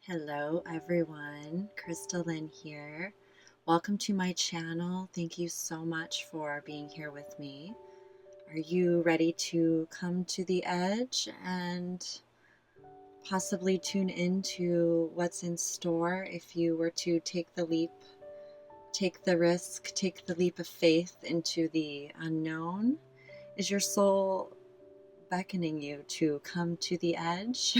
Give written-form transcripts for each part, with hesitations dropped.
Hello everyone, Crystalline here. Welcome to my channel. Thank you so much for being here with me. Are you ready to come to the edge and possibly tune into what's in store if you were to take the leap, take the risk, take the leap of faith into the unknown? Is your soul beckoning you to come to the edge?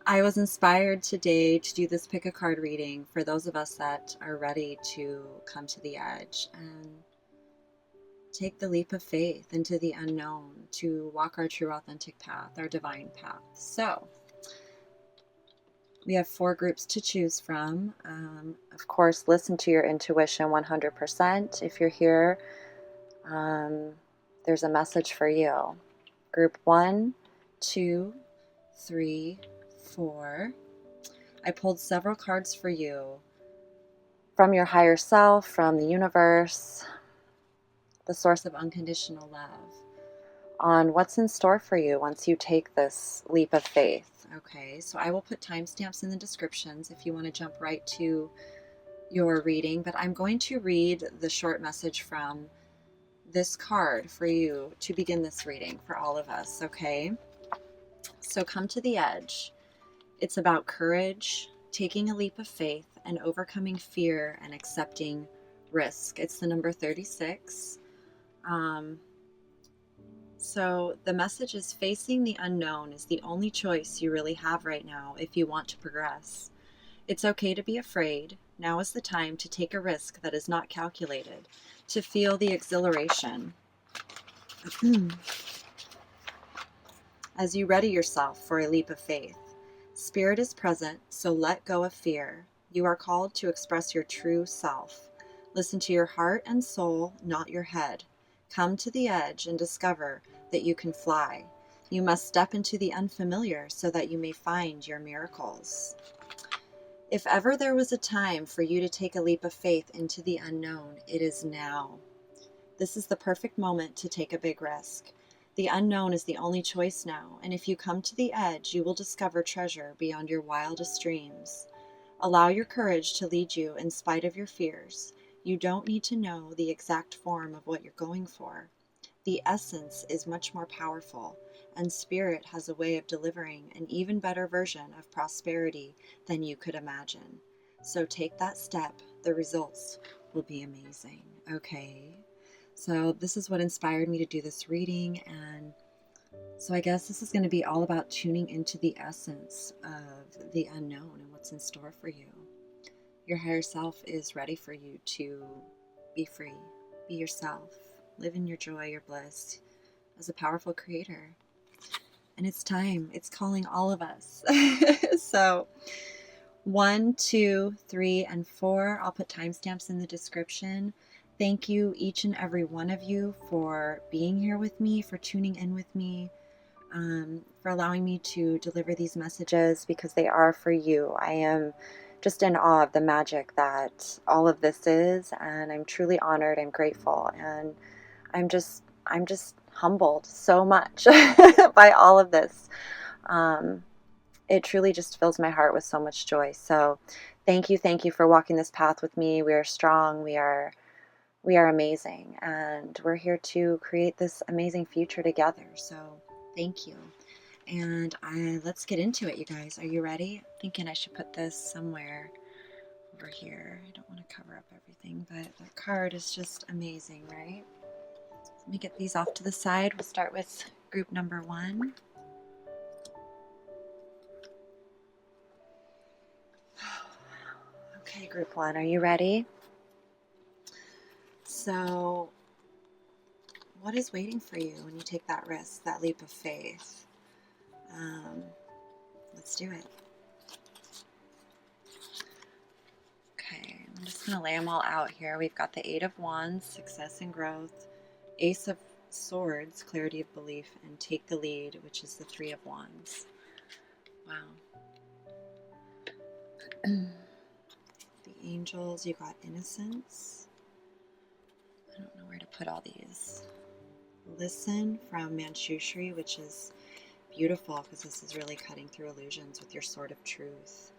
I was inspired today to do this pick a card reading for those of us that are ready to come to the edge and take the leap of faith into the unknown to walk our true authentic path, our divine path. So we have 4 groups to choose from. Of course, listen to your intuition 100%. If you're here, there's a message for you. Group 1, 2, 3, 4. I pulled several cards for you from your higher self, from the universe, the source of unconditional love, on what's in store for you once you take this leap of faith. Okay, so I will put timestamps in the descriptions if you want to jump right to your reading, but I'm going to read the short message from this card for you to begin this reading for all of us, okay? So come to the edge. It's about courage, taking a leap of faith, and overcoming fear and accepting risk. It's the number 36. So the message is facing the unknown is the only choice you really have right now if you want to progress. It's okay to be afraid. Now is the time to take a risk that is not calculated, to feel the exhilaration. As you ready yourself for a leap of faith. Spirit is present, so let go of fear. You are called to express your true self. Listen to your heart and soul, not your head. Come to the edge and discover that you can fly. You must step into the unfamiliar so that you may find your miracles. If ever there was a time for you to take a leap of faith into the unknown, it is now. This is the perfect moment to take a big risk. The unknown is the only choice now, and if you come to the edge, you will discover treasure beyond your wildest dreams. Allow your courage to lead you in spite of your fears. You don't need to know the exact form of what you're going for. The essence is much more powerful, and Spirit has a way of delivering an even better version of prosperity than you could imagine. So take that step. The results will be amazing. Okay? So this is what inspired me to do this reading, and so I guess this is going to be all about tuning into the essence of the unknown and what's in store for you. Your higher self is ready for you to be free, be yourself, live in your joy, your bliss as a powerful creator. And it's time. It's calling all of us. So 1, 2, 3, and 4. I'll put timestamps in the description. Thank you, each and every one of you, for being here with me, for tuning in with me, for allowing me to deliver these messages because they are for you. I am just in awe of the magic that all of this is, and I'm truly honored and grateful, and I'm just humbled so much by all of this. It truly just fills my heart with so much joy. So thank you for walking this path with me. We are strong. We are amazing, and we're here to create this amazing future together. So thank you. And let's get into it, you guys. Are you ready? I'm thinking I should put this somewhere over here. I don't want to cover up everything, but the card is just amazing, right? Let me get these off to the side. We'll start with group number 1. Okay, group 1, are you ready? So, what is waiting for you when you take that risk, that leap of faith? Let's do it. Okay, I'm just going to lay them all out here. We've got the 8 of Wands, success and growth, Ace of Swords, clarity of belief, and take the lead, which is the 3 of Wands. Wow. The angels, you got innocence. I don't know where to put all these. Listen from Manchushri, which is beautiful, because this is really cutting through illusions with your sword of truth,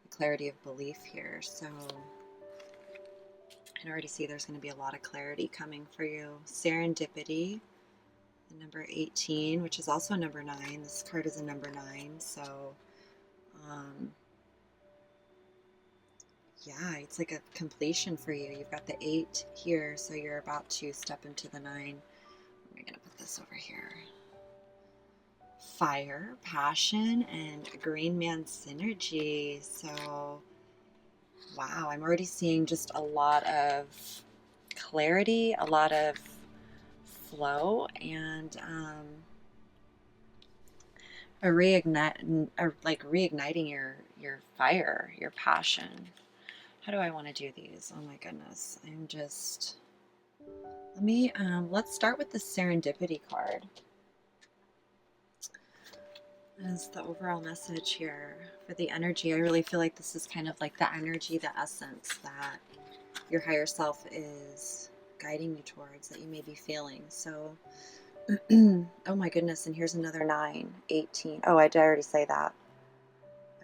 the clarity of belief here. So I can already see there's going to be a lot of clarity coming for you. Serendipity, the number 18, which is also number 9. This card is a number 9, so yeah, it's like a completion for you. You've got the 8 here, so you're about to step into the 9. I'm going to put this over here. Fire, passion, and green man synergy. So, wow, I'm already seeing just a lot of clarity, a lot of flow, and reigniting your fire, your passion. How do I want to do these? Oh my goodness. Let's start with the serendipity card. As the overall message here for the energy. I really feel like this is kind of like the energy, the essence that your higher self is guiding you towards, that you may be feeling. So, oh my goodness, and here's another 9, 18. Oh, did I already say that?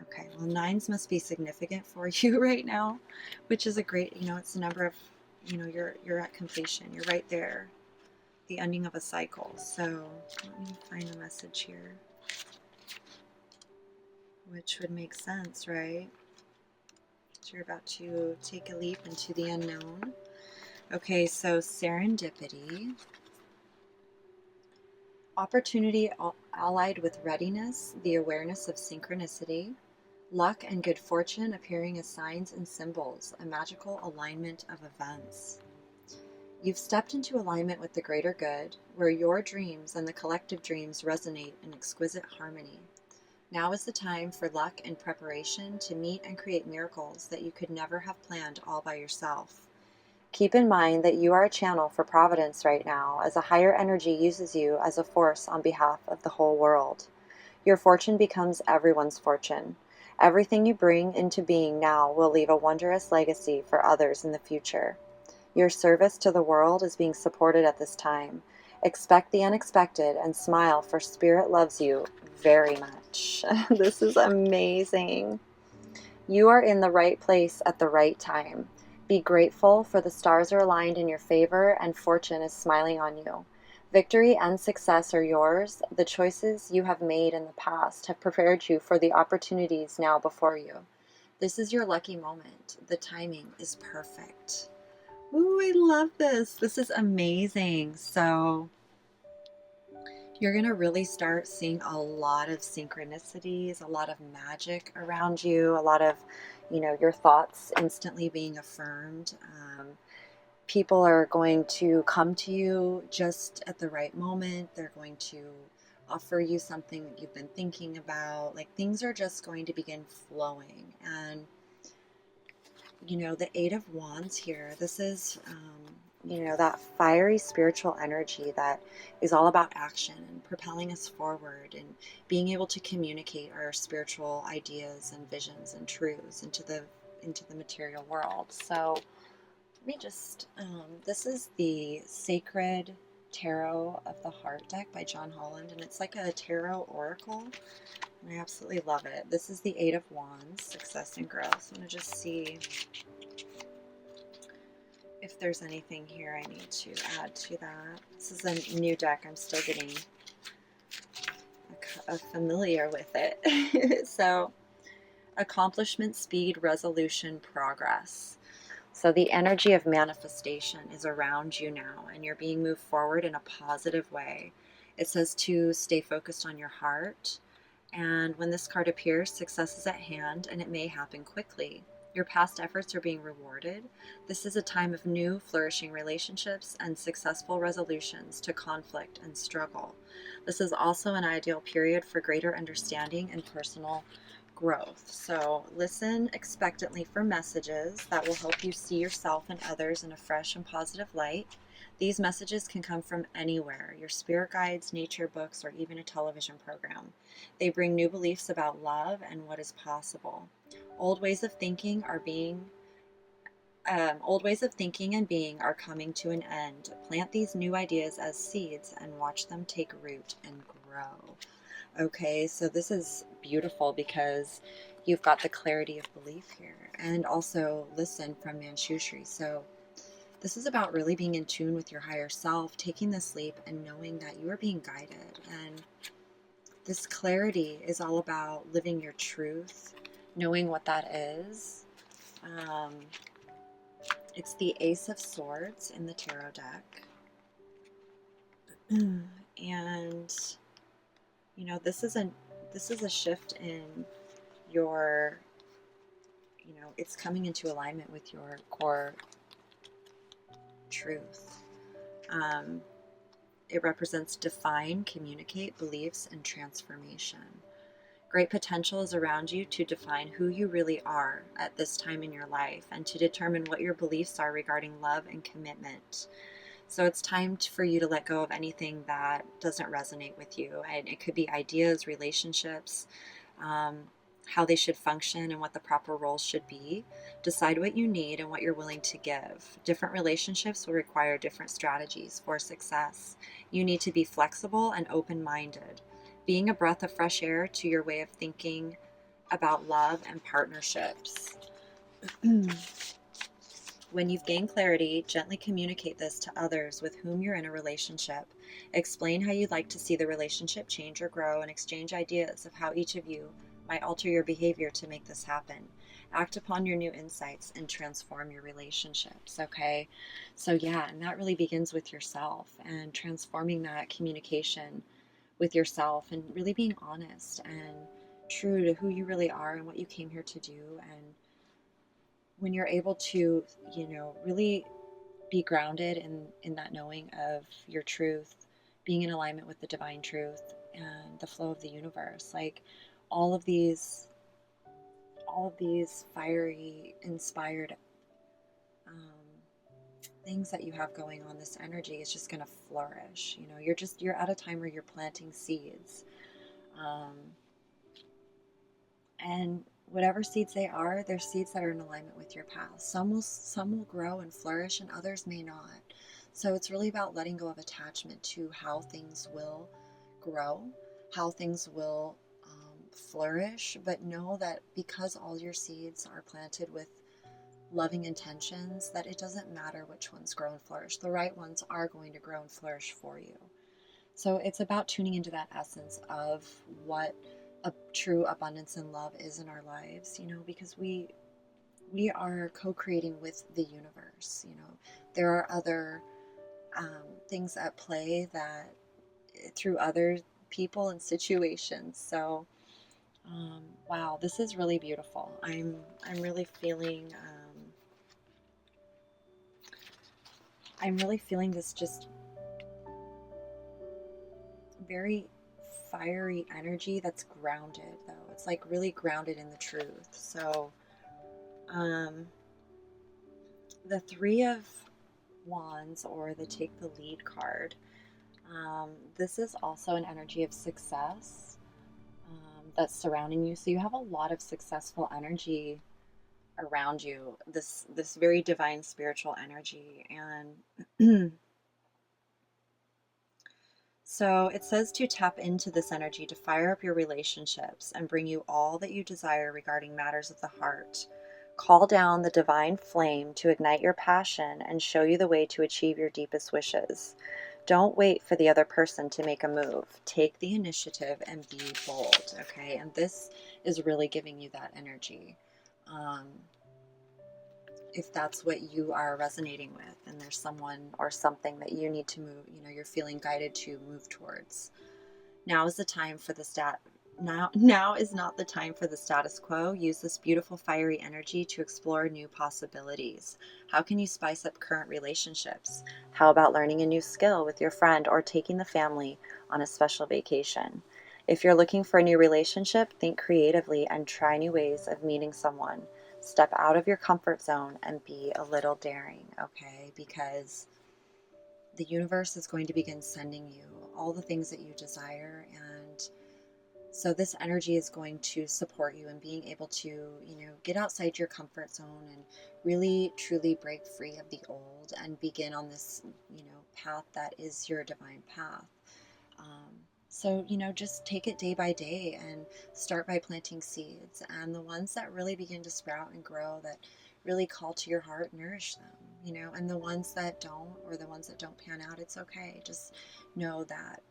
Okay, well, 9s must be significant for you right now, which is a great, it's the number of, you're at completion. You're right there, the ending of a cycle. So let me find the message here, which would make sense, right? So you're about to take a leap into the unknown. Okay, so serendipity. Opportunity allied with readiness, the awareness of synchronicity, luck and good fortune appearing as signs and symbols, a magical alignment of events. You've stepped into alignment with the greater good, where your dreams and the collective dreams resonate in exquisite harmony. Now is the time for luck and preparation to meet and create miracles that you could never have planned all by yourself. Keep in mind that you are a channel for providence right now, as a higher energy uses you as a force on behalf of the whole world. Your fortune becomes everyone's fortune. Everything you bring into being now will leave a wondrous legacy for others in the future. Your service to the world is being supported at this time. Expect the unexpected and smile, for Spirit loves you very much. This is amazing. You are in the right place at the right time. Be grateful, for the stars are aligned in your favor and fortune is smiling on you. Victory and success are yours. The choices you have made in the past have prepared you for the opportunities now before you. This is your lucky moment. The timing is perfect. Ooh, I love this. This is amazing. So you're going to really start seeing a lot of synchronicities, a lot of magic around you, a lot of, your thoughts instantly being affirmed. People are going to come to you just at the right moment. They're going to offer you something that you've been thinking about. Like, things are just going to begin flowing. And, the 8 of Wands here, this is, that fiery spiritual energy that is all about action and propelling us forward and being able to communicate our spiritual ideas and visions and truths into the material world. So let me just, this is the Sacred Tarot of the Heart deck by John Holland, and it's like a tarot oracle, and I absolutely love it. This is the 8 of Wands, success and growth. I'm going to just see if there's anything here I need to add to that. This is a new deck. I'm still getting familiar with it. So, accomplishment, speed, resolution, progress. So the energy of manifestation is around you now, and you're being moved forward in a positive way. It says to stay focused on your heart. And when this card appears, success is at hand, and it may happen quickly. Your past efforts are being rewarded. This is a time of new, flourishing relationships and successful resolutions to conflict and struggle. This is also an ideal period for greater understanding and personal growth. So listen expectantly for messages that will help you see yourself and others in a fresh and positive light. These messages can come from anywhere, your spirit guides, nature books, or even a television program. They bring new beliefs about love and what is possible. Old ways of thinking and being are coming to an end. Plant these new ideas as seeds and watch them take root and grow. Okay, so this is beautiful because you've got the clarity of belief here, and also listen from Manchushri. So this is about really being in tune with your higher self, taking this leap and knowing that you are being guided. And this clarity is all about living your truth, knowing what that is. Um, it's the Ace of Swords in the tarot deck. And this is a shift in your, it's coming into alignment with your core truth. It represents define, communicate beliefs, and transformation. Great potential is around you to define who you really are at this time in your life and to determine what your beliefs are regarding love and commitment. So it's time for you to let go of anything that doesn't resonate with you. And it could be ideas, relationships, how they should function and what the proper roles should be. Decide what you need and what you're willing to give. Different relationships will require different strategies for success. You need to be flexible and open-minded, being a breath of fresh air to your way of thinking about love and partnerships. When you've gained clarity, gently communicate this to others with whom you're in a relationship. Explain how you'd like to see the relationship change or grow, and exchange ideas of how each of you might alter your behavior to make this happen. Act upon your new insights and transform your relationships, okay? So yeah, and that really begins with yourself and transforming that communication with yourself and really being honest and true to who you really are and what you came here to do. And when you're able to, really be grounded in that knowing of your truth, being in alignment with the divine truth and the flow of the universe, like all of these fiery, inspired things that you have going on, this energy is just going to flourish. You're at a time where you're planting seeds. And whatever seeds they are, they're seeds that are in alignment with your path. Some will grow and flourish, and others may not. So it's really about letting go of attachment to how things will grow, how things will flourish. But know that because all your seeds are planted with loving intentions, that it doesn't matter which ones grow and flourish. The right ones are going to grow and flourish for you. So it's about tuning into that essence of what a true abundance and love is in our lives, because we are co-creating with the universe. There are other things at play that through other people and situations. So wow, this is really beautiful. I'm really feeling this just very fiery energy that's grounded, though. It's like really grounded in the truth. So the Three of Wands, or the Take the Lead card, this is also an energy of success that's surrounding you. So you have a lot of successful energy around you, this very divine spiritual energy. And so it says to tap into this energy to fire up your relationships and bring you all that you desire regarding matters of the heart. Call down the divine flame to ignite your passion and show you the way to achieve your deepest wishes. Don't wait for the other person to make a move. Take the initiative and be bold, okay? And this is really giving you that energy. If that's what you are resonating with and there's someone or something that you need to move, you're feeling guided to move towards. Now is the time for now is not the time for the status quo. Use this beautiful fiery energy to explore new possibilities. How can you spice up current relationships? How about learning a new skill with your friend or taking the family on a special vacation? If you're looking for a new relationship, think creatively and try new ways of meeting someone. Step out of your comfort zone and be a little daring, okay? Because the universe is going to begin sending you all the things that you desire. And so this energy is going to support you in being able to, get outside your comfort zone and really, truly break free of the old and begin on this, path that is your divine path. So, just take it day by day and start by planting seeds. And the ones that really begin to sprout and grow, that really call to your heart, nourish them, and the ones that don't, or the ones that don't pan out, it's okay. Just know that,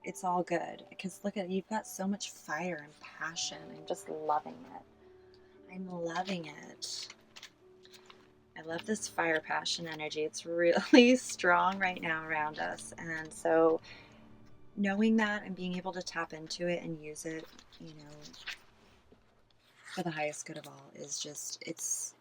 it's all good. Because look at, you've got so much fire and passion. I'm just loving it. I'm loving it. I love this fire passion energy. It's really strong right now around us. And so, knowing that and being able to tap into it and use it, for the highest good of all is just, it's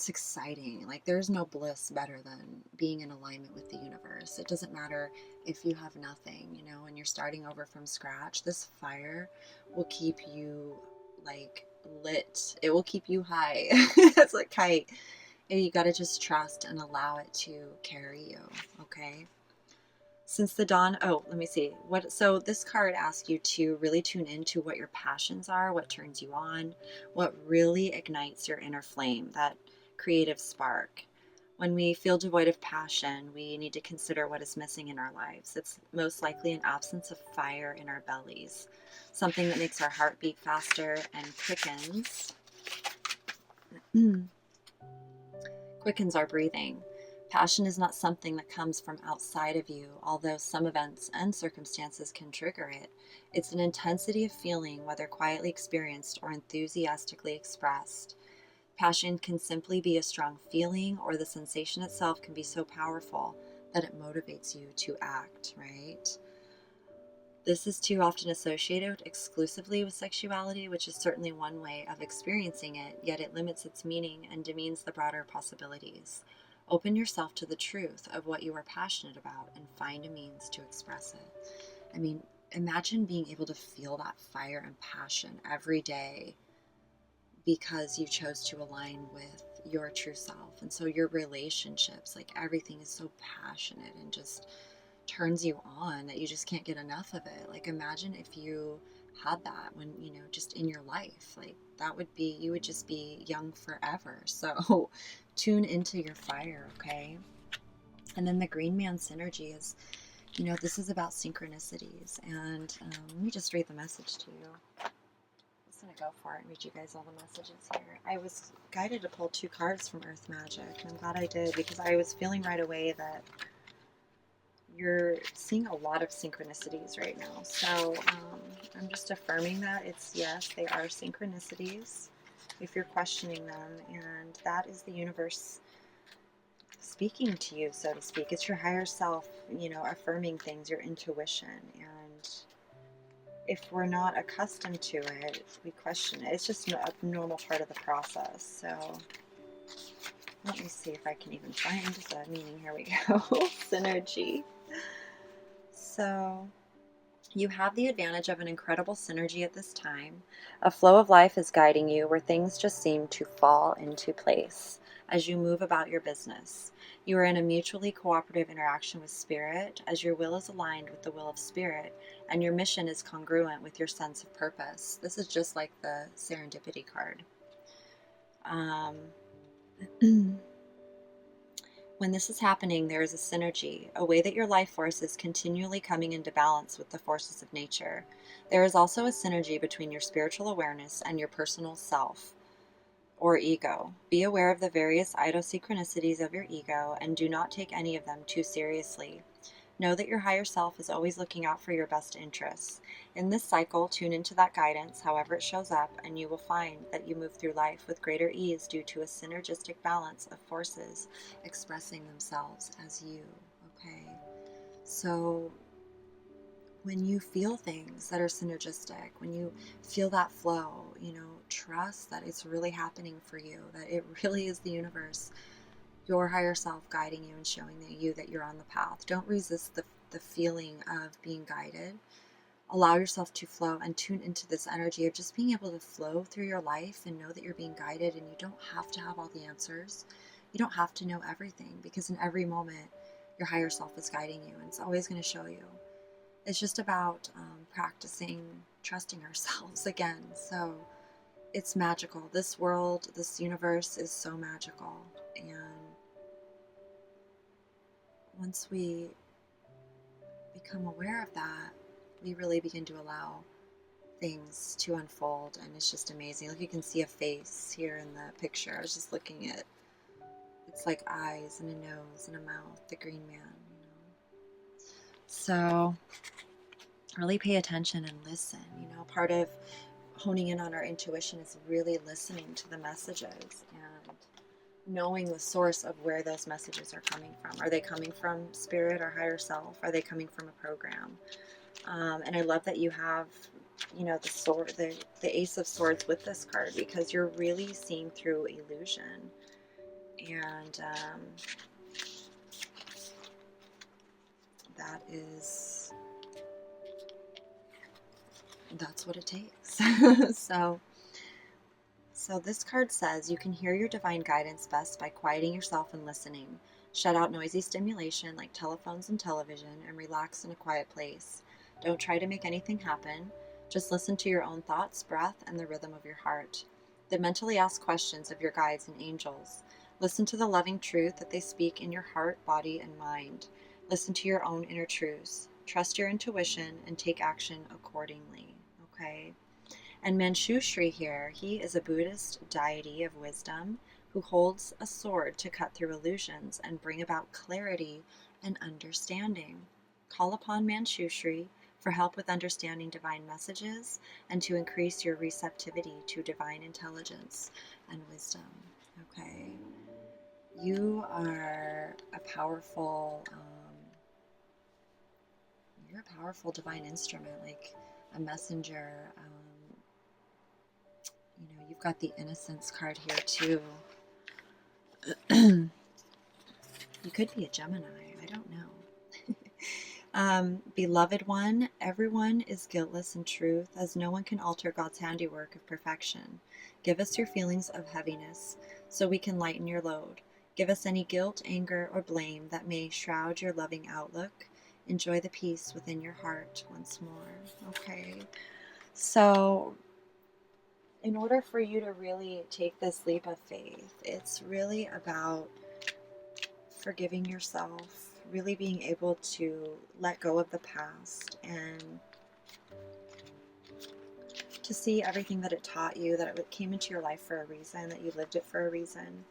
exciting. Like, there's no bliss better than being in alignment with the universe. It doesn't matter if you have nothing, and you're starting over from scratch. This fire will keep you like lit. It will keep you high. It's like kite. And you got to just trust and allow it to carry you. Okay. Since the dawn, let me see. So this card asks you to really tune into what your passions are, what turns you on, what really ignites your inner flame, that creative spark. When we feel devoid of passion, we need to consider what is missing in our lives. It's most likely an absence of fire in our bellies, something that makes our heart beat faster and quickens our breathing. Passion is not something that comes from outside of you, although some events and circumstances can trigger it. It's an intensity of feeling, whether quietly experienced or enthusiastically expressed. Passion can simply be a strong feeling, or the sensation itself can be so powerful that it motivates you to act, right? This is too often associated exclusively with sexuality, which is certainly one way of experiencing it, yet it limits its meaning and demeans the broader possibilities. Open yourself to the truth of what you are passionate about and find a means to express it. I mean, imagine being able to feel that fire and passion every day because you chose to align with your true self. And so your relationships, like everything is so passionate and just turns you on that you just can't get enough of it. Like, imagine if you had that when, just in your life. Like, that would be, you would just be young forever. So tune into your fire, okay? And then the Green Man synergy is, this is about synchronicities. And let me just read the message to you. I'm just going to go for it and read you guys all the messages here. I was guided to pull 2 cards from Earth Magic, and I'm glad I did, because I was feeling right away that you're seeing a lot of synchronicities right now. So I'm just affirming that yes, they are synchronicities if you're questioning them. And that is the universe speaking to you, so to speak. It's your higher self, affirming things, your intuition. And if we're not accustomed to it, we question it. It's just a normal part of the process. So let me see if I can even find the meaning. Here we go. Synergy. So you have the advantage of an incredible synergy at this time. A flow of life is guiding you where things just seem to fall into place as you move about your business. You are in a mutually cooperative interaction with Spirit, as your will is aligned with the will of Spirit and your mission is congruent with your sense of purpose. This is just like the serendipity card. When this is happening, there is a synergy, a way that your life force is continually coming into balance with the forces of nature. There is also a synergy between your spiritual awareness and your personal self or ego. Be aware of the various idosynchronicities of your ego and do not take any of them too seriously. Know that your higher self is always looking out for your best interests. In this cycle, tune into that guidance, however it shows up, and you will find that you move through life with greater ease due to a synergistic balance of forces expressing themselves as you, okay? So when you feel things that are synergistic, when you feel that flow, trust that it's really happening for you, that it really is the universe, your higher self guiding you and showing you that you're on the path. Don't resist the feeling of being guided. Allow yourself to flow and tune into this energy of just being able to flow through your life and know that you're being guided, and you don't have to have all the answers. You don't have to know everything, because in every moment your higher self is guiding you and it's always going to show you. It's just about practicing trusting ourselves again. So it's magical. This world, this universe is so magical. And once we become aware of that, we really begin to allow things to unfold, and it's just amazing. Like, you can see a face here in the picture. I was just looking at, it's like eyes and a nose and a mouth, the green man, you know. So really pay attention and listen. You know, part of honing in on our intuition is really listening to the messages and knowing the source of where those messages are coming from. Are they coming from spirit or higher self? Are they coming from a program? And I love that you have, you know, the sword, the Ace of Swords with this card, because you're really seeing through illusion. And that's what it takes. So this card says you can hear your divine guidance best by quieting yourself and listening. Shut out noisy stimulation like telephones and television and relax in a quiet place. Don't try to make anything happen. Just listen to your own thoughts, breath, and the rhythm of your heart. Then mentally ask questions of your guides and angels. Listen to the loving truth that they speak in your heart, body, and mind. Listen to your own inner truths. Trust your intuition and take action accordingly. Okay? And Manchushri here, he is a Buddhist deity of wisdom who holds a sword to cut through illusions and bring about clarity and understanding. Call upon Manchushri for help with understanding divine messages and to increase your receptivity to divine intelligence and wisdom. Okay? You are a powerful, you're a powerful divine instrument, like a messenger. You know, you've got the Innocence card here too. You could be a Gemini, I don't know. Beloved one, everyone is guiltless in truth, as no one can alter God's handiwork of perfection. Give us your feelings of heaviness, so we can lighten your load. Give us any guilt, anger, or blame that may shroud your loving outlook. Enjoy the peace within your heart once more. Okay, so in order for you to really take this leap of faith, it's really about forgiving yourself, really being able to let go of the past and to see everything that it taught you, that it came into your life for a reason, that you lived it for a reason.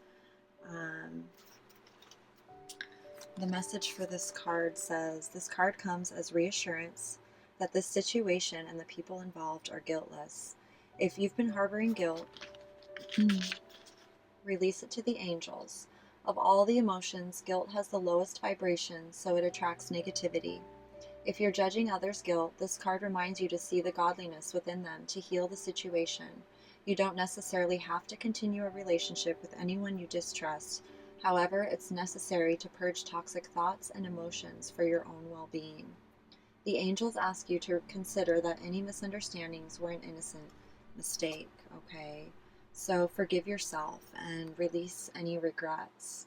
The message for this card says, this card comes as reassurance that this situation and the people involved are guiltless. If you've been harboring guilt, release it to the angels. Of all the emotions, guilt has the lowest vibration, so it attracts negativity. If you're judging others' guilt, this card reminds you to see the godliness within them to heal the situation. You don't necessarily have to continue a relationship with anyone you distrust. However, it's necessary to purge toxic thoughts and emotions for your own well-being. The angels ask you to consider that any misunderstandings were an innocent mistake, okay? So forgive yourself and release any regrets.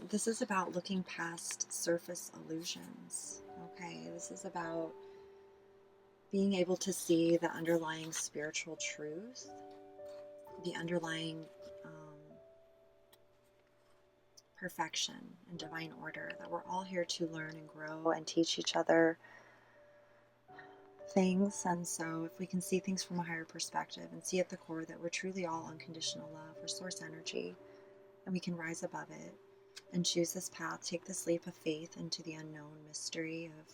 This is about looking past surface illusions, okay? This is about being able to see the underlying spiritual truth, the underlying perfection and divine order, that we're all here to learn and grow and teach each other things. And so if we can see things from a higher perspective and see at the core that we're truly all unconditional love or source energy, and we can rise above it and choose this path, take this leap of faith into the unknown mystery of,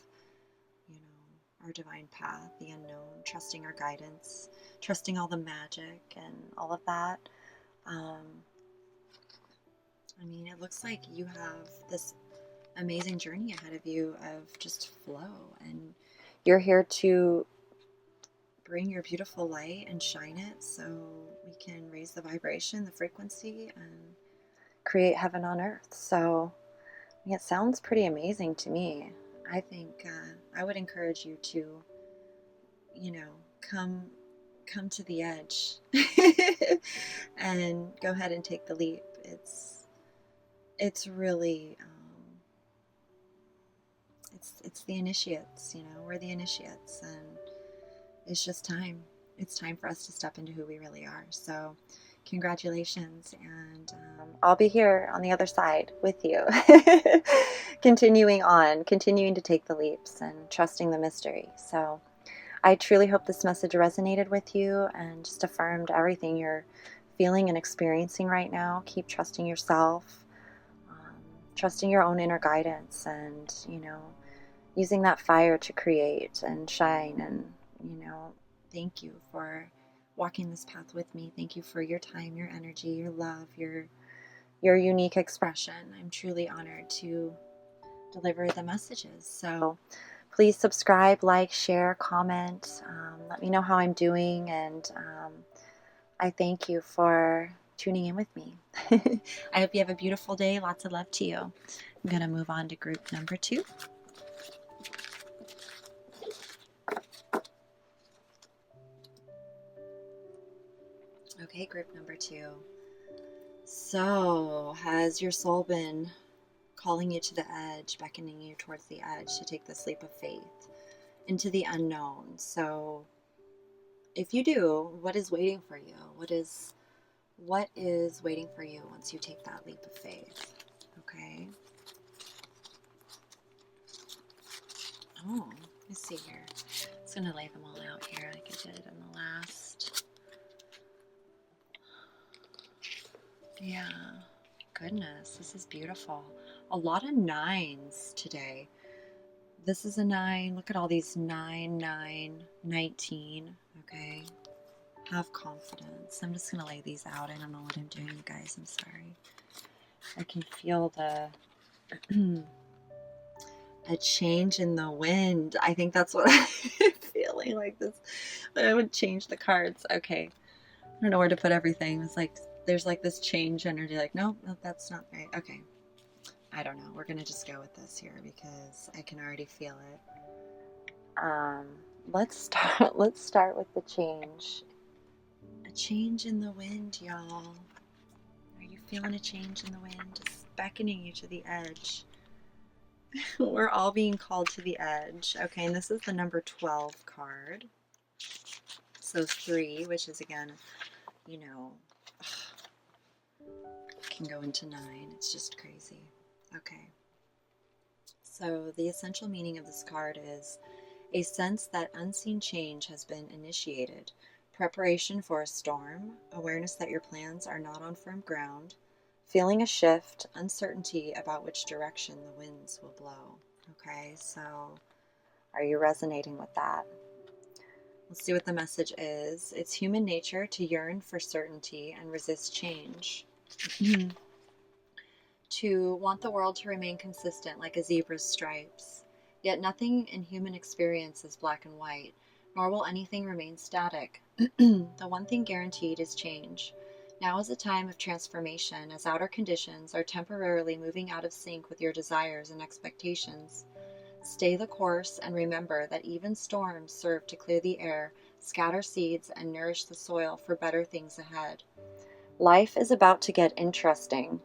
you know, our divine path, the unknown, trusting our guidance, trusting all the magic and all of that. I mean, it looks like you have this amazing journey ahead of you of just flow, and you're here to bring your beautiful light and shine it so we can raise the vibration, the frequency, and create heaven on earth. So it sounds pretty amazing to me. I think I would encourage you to, you know, come to the edge and go ahead and take the leap. It's really it's the initiates, you know, we're the initiates, and it's just time. It's time for us to step into who we really are. So Congratulations. And I'll be here on the other side with you, continuing to take the leaps and trusting the mystery. So I truly hope this message resonated with you and just affirmed everything you're feeling and experiencing right now. Keep trusting yourself, trusting your own inner guidance, and, using that fire to create and shine. And, thank you for walking this path with me. Thank you for your time, your energy, your love, your unique expression. I'm truly honored to deliver the messages. So please subscribe, like, share, comment. Let me know how I'm doing. And I thank you for tuning in with me. I hope you have a beautiful day. Lots of love to you. I'm going to move on to group number 2. Okay, group number 2. So, has your soul been calling you to the edge, beckoning you towards the edge to take this leap of faith into the unknown? So, if you do, what is waiting for you? What is waiting for you once you take that leap of faith? Okay. Oh, let's see here. I'm just going to lay them all out here like I did in the last. Yeah. Goodness, this is beautiful. A lot of 9s today. This is a 9. Look at all these 9, 9, 19. Okay. Have confidence. I'm just going to lay these out. I don't know what I'm doing, you guys. I'm sorry. I can feel the a change in the wind. I think that's what I'm feeling like this. But I would change the cards. Okay. I don't know where to put everything. It's like there's like this change energy. Like, nope, that's not right. Okay. I don't know. We're going to just go with this here because I can already feel it. Let's start with the change. A change in the wind, y'all. Are you feeling a change in the wind? Just beckoning you to the edge. We're all being called to the edge. Okay, and this is the number 12 card. So 3, which is again, can go into 9. It's just crazy. Okay. So the essential meaning of this card is a sense that unseen change has been initiated, preparation for a storm, awareness that your plans are not on firm ground, feeling a shift, uncertainty about which direction the winds will blow. Okay, so are you resonating with that? Let's see what the message is. It's human nature to yearn for certainty and resist change. To want the world to remain consistent like a zebra's stripes. Yet nothing in human experience is black and white, nor will anything remain static. The one thing guaranteed is change. Now is a time of transformation as outer conditions are temporarily moving out of sync with your desires and expectations. Stay the course and remember that even storms serve to clear the air, scatter seeds, and nourish the soil for better things ahead. Life is about to get interesting.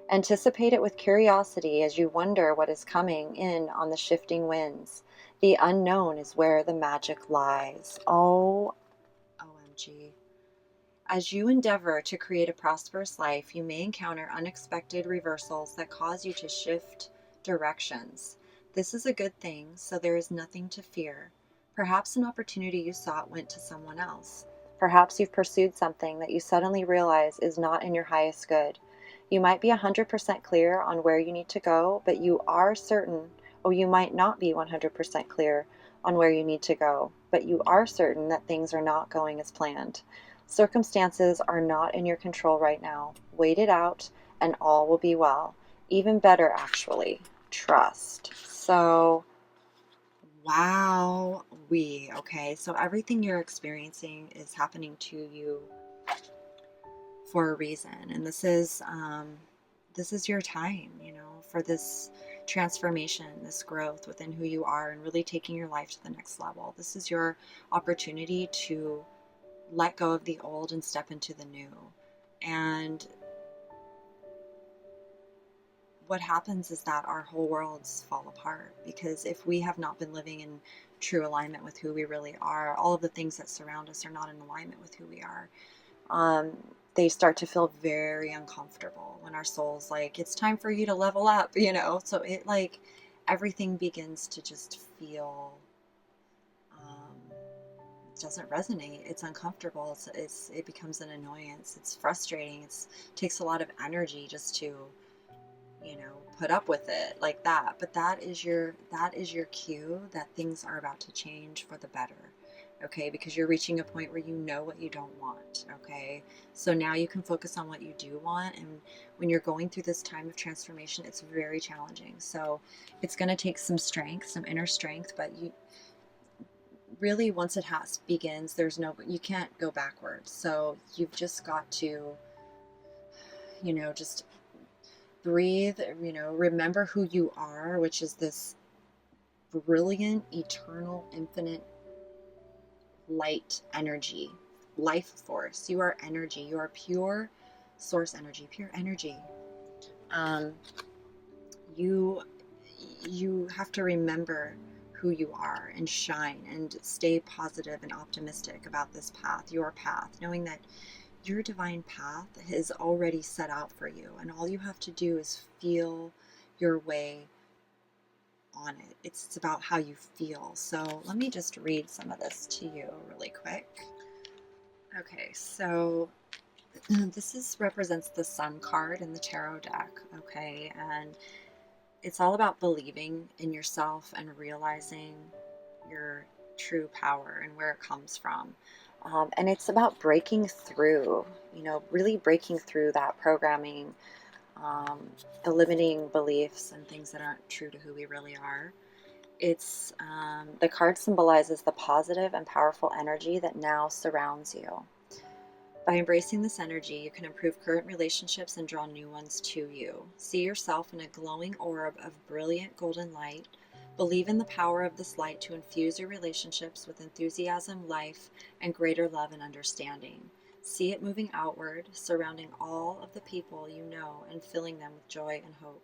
Anticipate it with curiosity as you wonder what is coming in on the shifting winds. The unknown is where the magic lies. Oh, OMG. As you endeavor to create a prosperous life, you may encounter unexpected reversals that cause you to shift directions. This is a good thing, so there is nothing to fear. Perhaps an opportunity you sought went to someone else. Perhaps you've pursued something that you suddenly realize is not in your highest good. You might be 100% clear on where you need to go, but you are certain, or you might not be 100% clear on where you need to go, but you are certain that things are not going as planned. Circumstances are not in your control right now. Wait it out, and all will be well. Even better, actually. Trust. So, wow. Okay, so everything you're experiencing is happening to you for a reason, and this is your time, for this transformation, this growth within who you are, and really taking your life to the next level. This is your opportunity to let go of the old and step into the new. And what happens is that our whole worlds fall apart, because if we have not been living in true alignment with who we really are, all of the things that surround us are not in alignment with who we are. they start to feel very uncomfortable when our soul's like, it's time for you to level up, you know? So it like, everything begins to just feel, doesn't resonate. It's uncomfortable. It becomes an annoyance. It's frustrating. It takes a lot of energy just to, you know, put up with it like that. But that is your cue that things are about to change for the better. Okay, because you're reaching a point where you know what you don't want. Okay, so now you can focus on what you do want. And when you're going through this time of transformation, it's very challenging. So it's going to take some strength, some inner strength, but you really, once it begins, you can't go backwards. So you've just got to, you know, just breathe, you know, remember who you are, which is this brilliant, eternal, infinite light energy, life force. You are energy. You are pure source energy, pure energy. You have to remember who you are and shine and stay positive and optimistic about this path, your path, knowing that your divine path is already set out for you, and all you have to do is feel your way on it. It's about how you feel. So let me just read some of this to you really quick. Okay, so this represents the Sun card in the tarot deck, okay? And it's all about believing in yourself and realizing your true power and where it comes from. And it's about breaking through, you know, really breaking through that programming, the limiting beliefs and things that aren't true to who we really are. It's the card symbolizes the positive and powerful energy that now surrounds you. By embracing this energy, you can improve current relationships and draw new ones to you. See yourself in a glowing orb of brilliant golden light. Believe in the power of this light to infuse your relationships with enthusiasm, life, and greater love and understanding. See it moving outward, surrounding all of the people you know and filling them with joy and hope.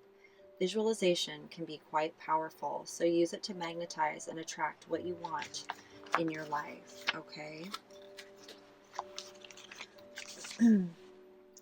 Visualization can be quite powerful, so use it to magnetize and attract what you want in your life, okay?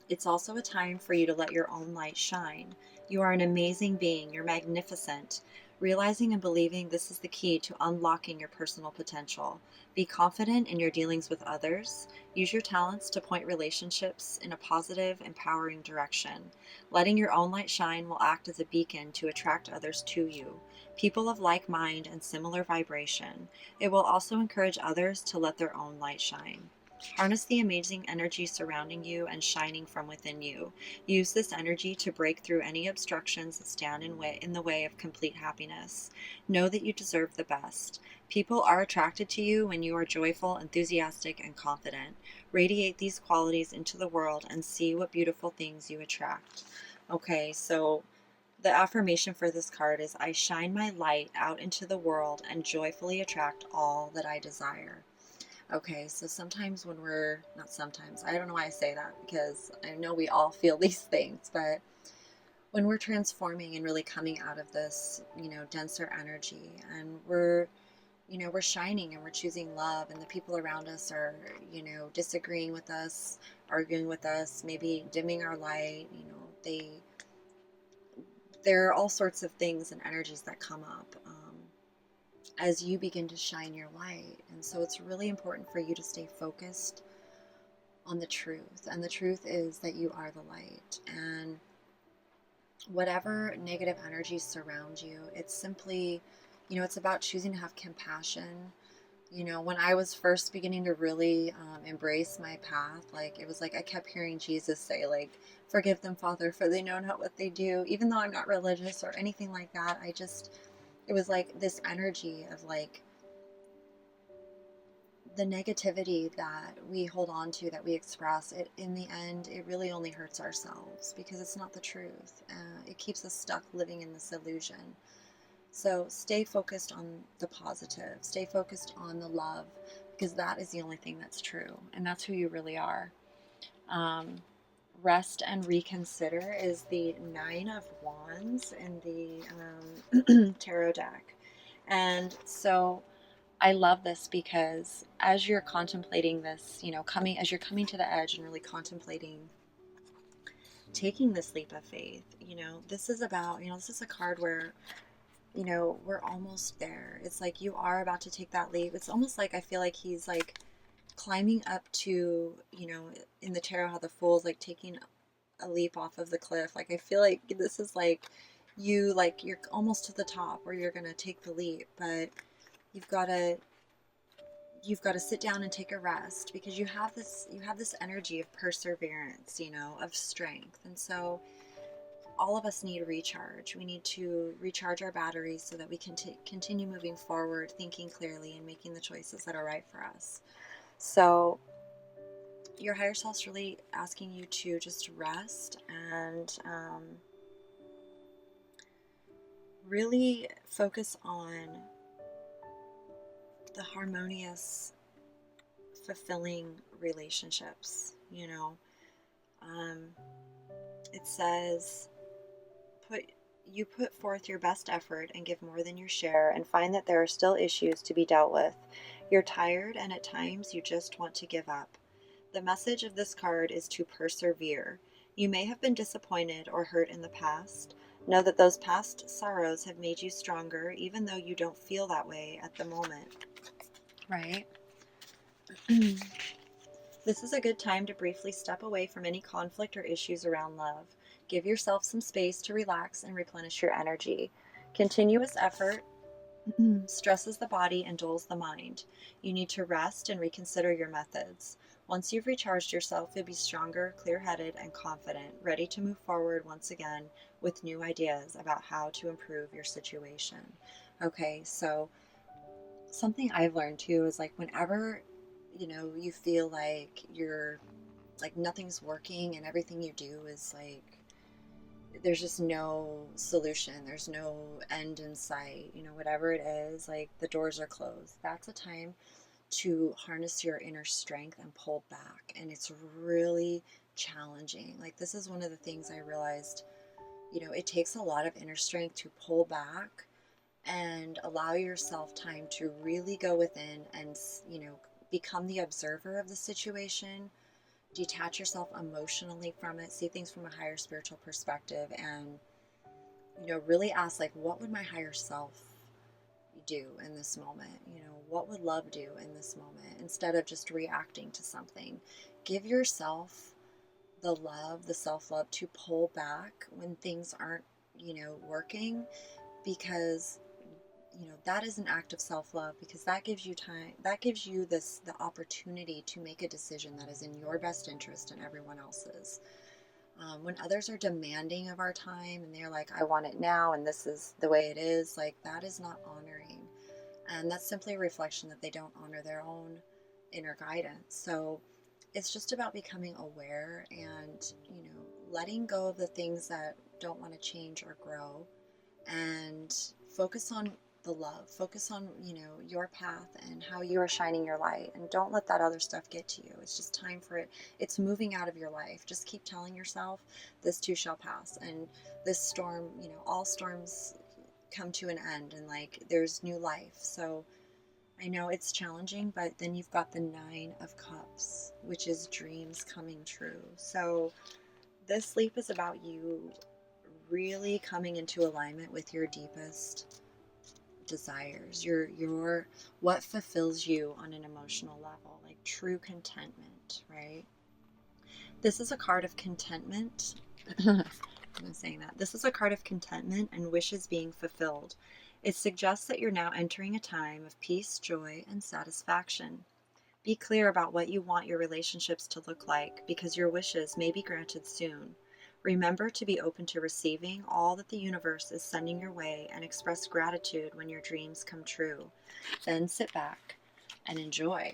It's also a time for you to let your own light shine. You are an amazing being. You're magnificent. Realizing and believing this is the key to unlocking your personal potential. Be confident in your dealings with others. Use your talents to point relationships in a positive, empowering direction. Letting your own light shine will act as a beacon to attract others to you, people of like mind and similar vibration. It will also encourage others to let their own light shine. Harness the amazing energy surrounding you and shining from within you. Use this energy to break through any obstructions that stand in the way of complete happiness. Know that you deserve the best. People are attracted to you when you are joyful, enthusiastic, and confident. Radiate these qualities into the world and see what beautiful things you attract. Okay, so the affirmation for this card is, I shine my light out into the world and joyfully attract all that I desire. Okay, so sometimes not sometimes, I don't know why I say that, because I know we all feel these things, but when we're transforming and really coming out of this, you know, denser energy, and we're shining and we're choosing love, and the people around us are, you know, disagreeing with us, arguing with us, maybe dimming our light, you know, there are all sorts of things and energies that come up as you begin to shine your light. And so it's really important for you to stay focused on the truth. And the truth is that you are the light. And whatever negative energies surround you, it's simply, you know, it's about choosing to have compassion. You know, when I was first beginning to really embrace my path, like, it was like I kept hearing Jesus say, like, forgive them, Father, for they know not what they do. Even though I'm not religious or anything like that, it was like this energy of like the negativity that we hold on to, that we express, it in the end, it really only hurts ourselves, because it's not the truth. It keeps us stuck living in this illusion. So stay focused on the positive, stay focused on the love, because that is the only thing that's true, and that's who you really are. Rest and reconsider is the 9 of Wands in the tarot deck. And so I love this because as you're contemplating this, as you're coming to the edge and really contemplating taking this leap of faith, this is about, this is a card where, we're almost there. It's like you are about to take that leap. It's almost like I feel like he's like climbing up to, in the tarot, how the fool's like taking a leap off of the cliff. Like I feel like this is like you're almost to the top where you're gonna take the leap, but you've got to sit down and take a rest because you have this energy of perseverance, of strength. And so all of us need recharge. We need to recharge our batteries so that we can continue moving forward, thinking clearly and making the choices that are right for us. So your higher self's really asking you to just rest and really focus on the harmonious, fulfilling relationships. It says, put forth your best effort and give more than your share and find that there are still issues to be dealt with. You're tired and at times you just want to give up. The message of this card is to persevere. You may have been disappointed or hurt in the past. Know that those past sorrows have made you stronger, even though you don't feel that way at the moment. Right? This is a good time to briefly step away from any conflict or issues around love. Give yourself some space to relax and replenish your energy. Continuous effort stresses the body and dulls the mind. You need to rest and reconsider your methods. Once you've recharged yourself, you'll be stronger, clear-headed, and confident, ready to move forward once again with new ideas about how to improve your situation. Okay, so something I've learned too is like whenever, you feel like you're like nothing's working and everything you do is like there's just no solution, there's no end in sight, whatever it is, like the doors are closed, that's a time to harness your inner strength and pull back. And it's really challenging. Like this is one of the things I realized, it takes a lot of inner strength to pull back and allow yourself time to really go within and, become the observer of the situation, detach yourself emotionally from it, see things from a higher spiritual perspective, and, really ask, like, what would my higher self do in this moment? What would love do in this moment instead of just reacting to something? Give yourself the love, the self-love to pull back when things aren't, working, because that is an act of self-love, because that gives you time, that gives you the opportunity to make a decision that is in your best interest and everyone else's. When others are demanding of our time and they're like, I want it now and this is the way it is, like that is not honoring. And that's simply a reflection that they don't honor their own inner guidance. So it's just about becoming aware and, letting go of the things that don't want to change or grow, and focus on the love, focus on, your path and how you are shining your light, and don't let that other stuff get to you. It's just time for it. It's moving out of your life. Just keep telling yourself this too shall pass, and this storm, all storms come to an end, and like there's new life. So I know it's challenging, but then you've got the 9 of Cups, which is dreams coming true. So this leap is about you really coming into alignment with your deepest desires, your what fulfills you on an emotional level, like true contentment, right? This is a card of contentment. I'm saying that. This is a card of contentment and wishes being fulfilled. It suggests that you're now entering a time of peace, joy, and satisfaction. Be clear about what you want your relationships to look like, because your wishes may be granted soon. Remember to be open to receiving all that the universe is sending your way, and express gratitude when your dreams come true. Then sit back and enjoy.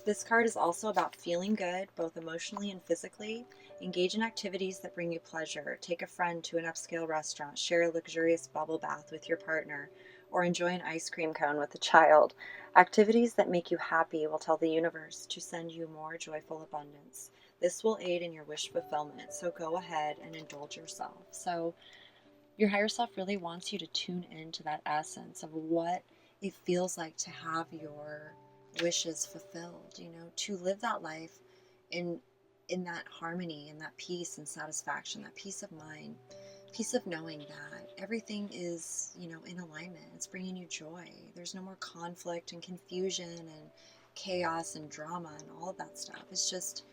This card is also about feeling good, both emotionally and physically. Engage in activities that bring you pleasure. Take a friend to an upscale restaurant, share a luxurious bubble bath with your partner, or enjoy an ice cream cone with a child. Activities that make you happy will tell the universe to send you more joyful abundance. This will aid in your wish fulfillment, so go ahead and indulge yourself. So your higher self really wants you to tune into that essence of what it feels like to have your wishes fulfilled, you know, to live that life in that harmony and that peace and satisfaction, that peace of mind, peace of knowing that everything is, you know, in alignment. It's bringing you joy. There's no more conflict and confusion and chaos and drama and all of that stuff. It's just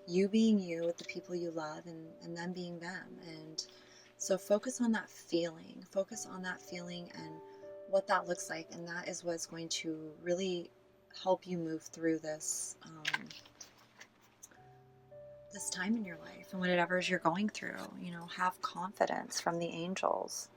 you being you with the people you love, and them being them. And so focus on that feeling. Focus on that feeling and what that looks like. And that is what's going to really help you move through this this time in your life and whatever you're going through. You know, have confidence from the angels.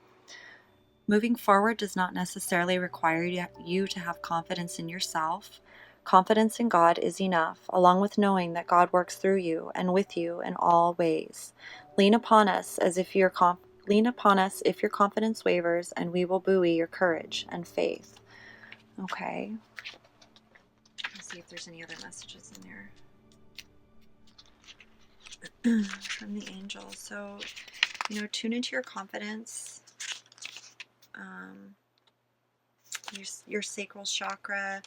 Moving forward does not necessarily require you to have confidence in yourself. Confidence in God is enough, along with knowing that God works through you and with you in all ways. Lean upon us if your confidence wavers, and we will buoy your courage and faith. Okay. Let's see if there's any other messages in there from the angels. So, you know, tune into your confidence, your sacral chakra,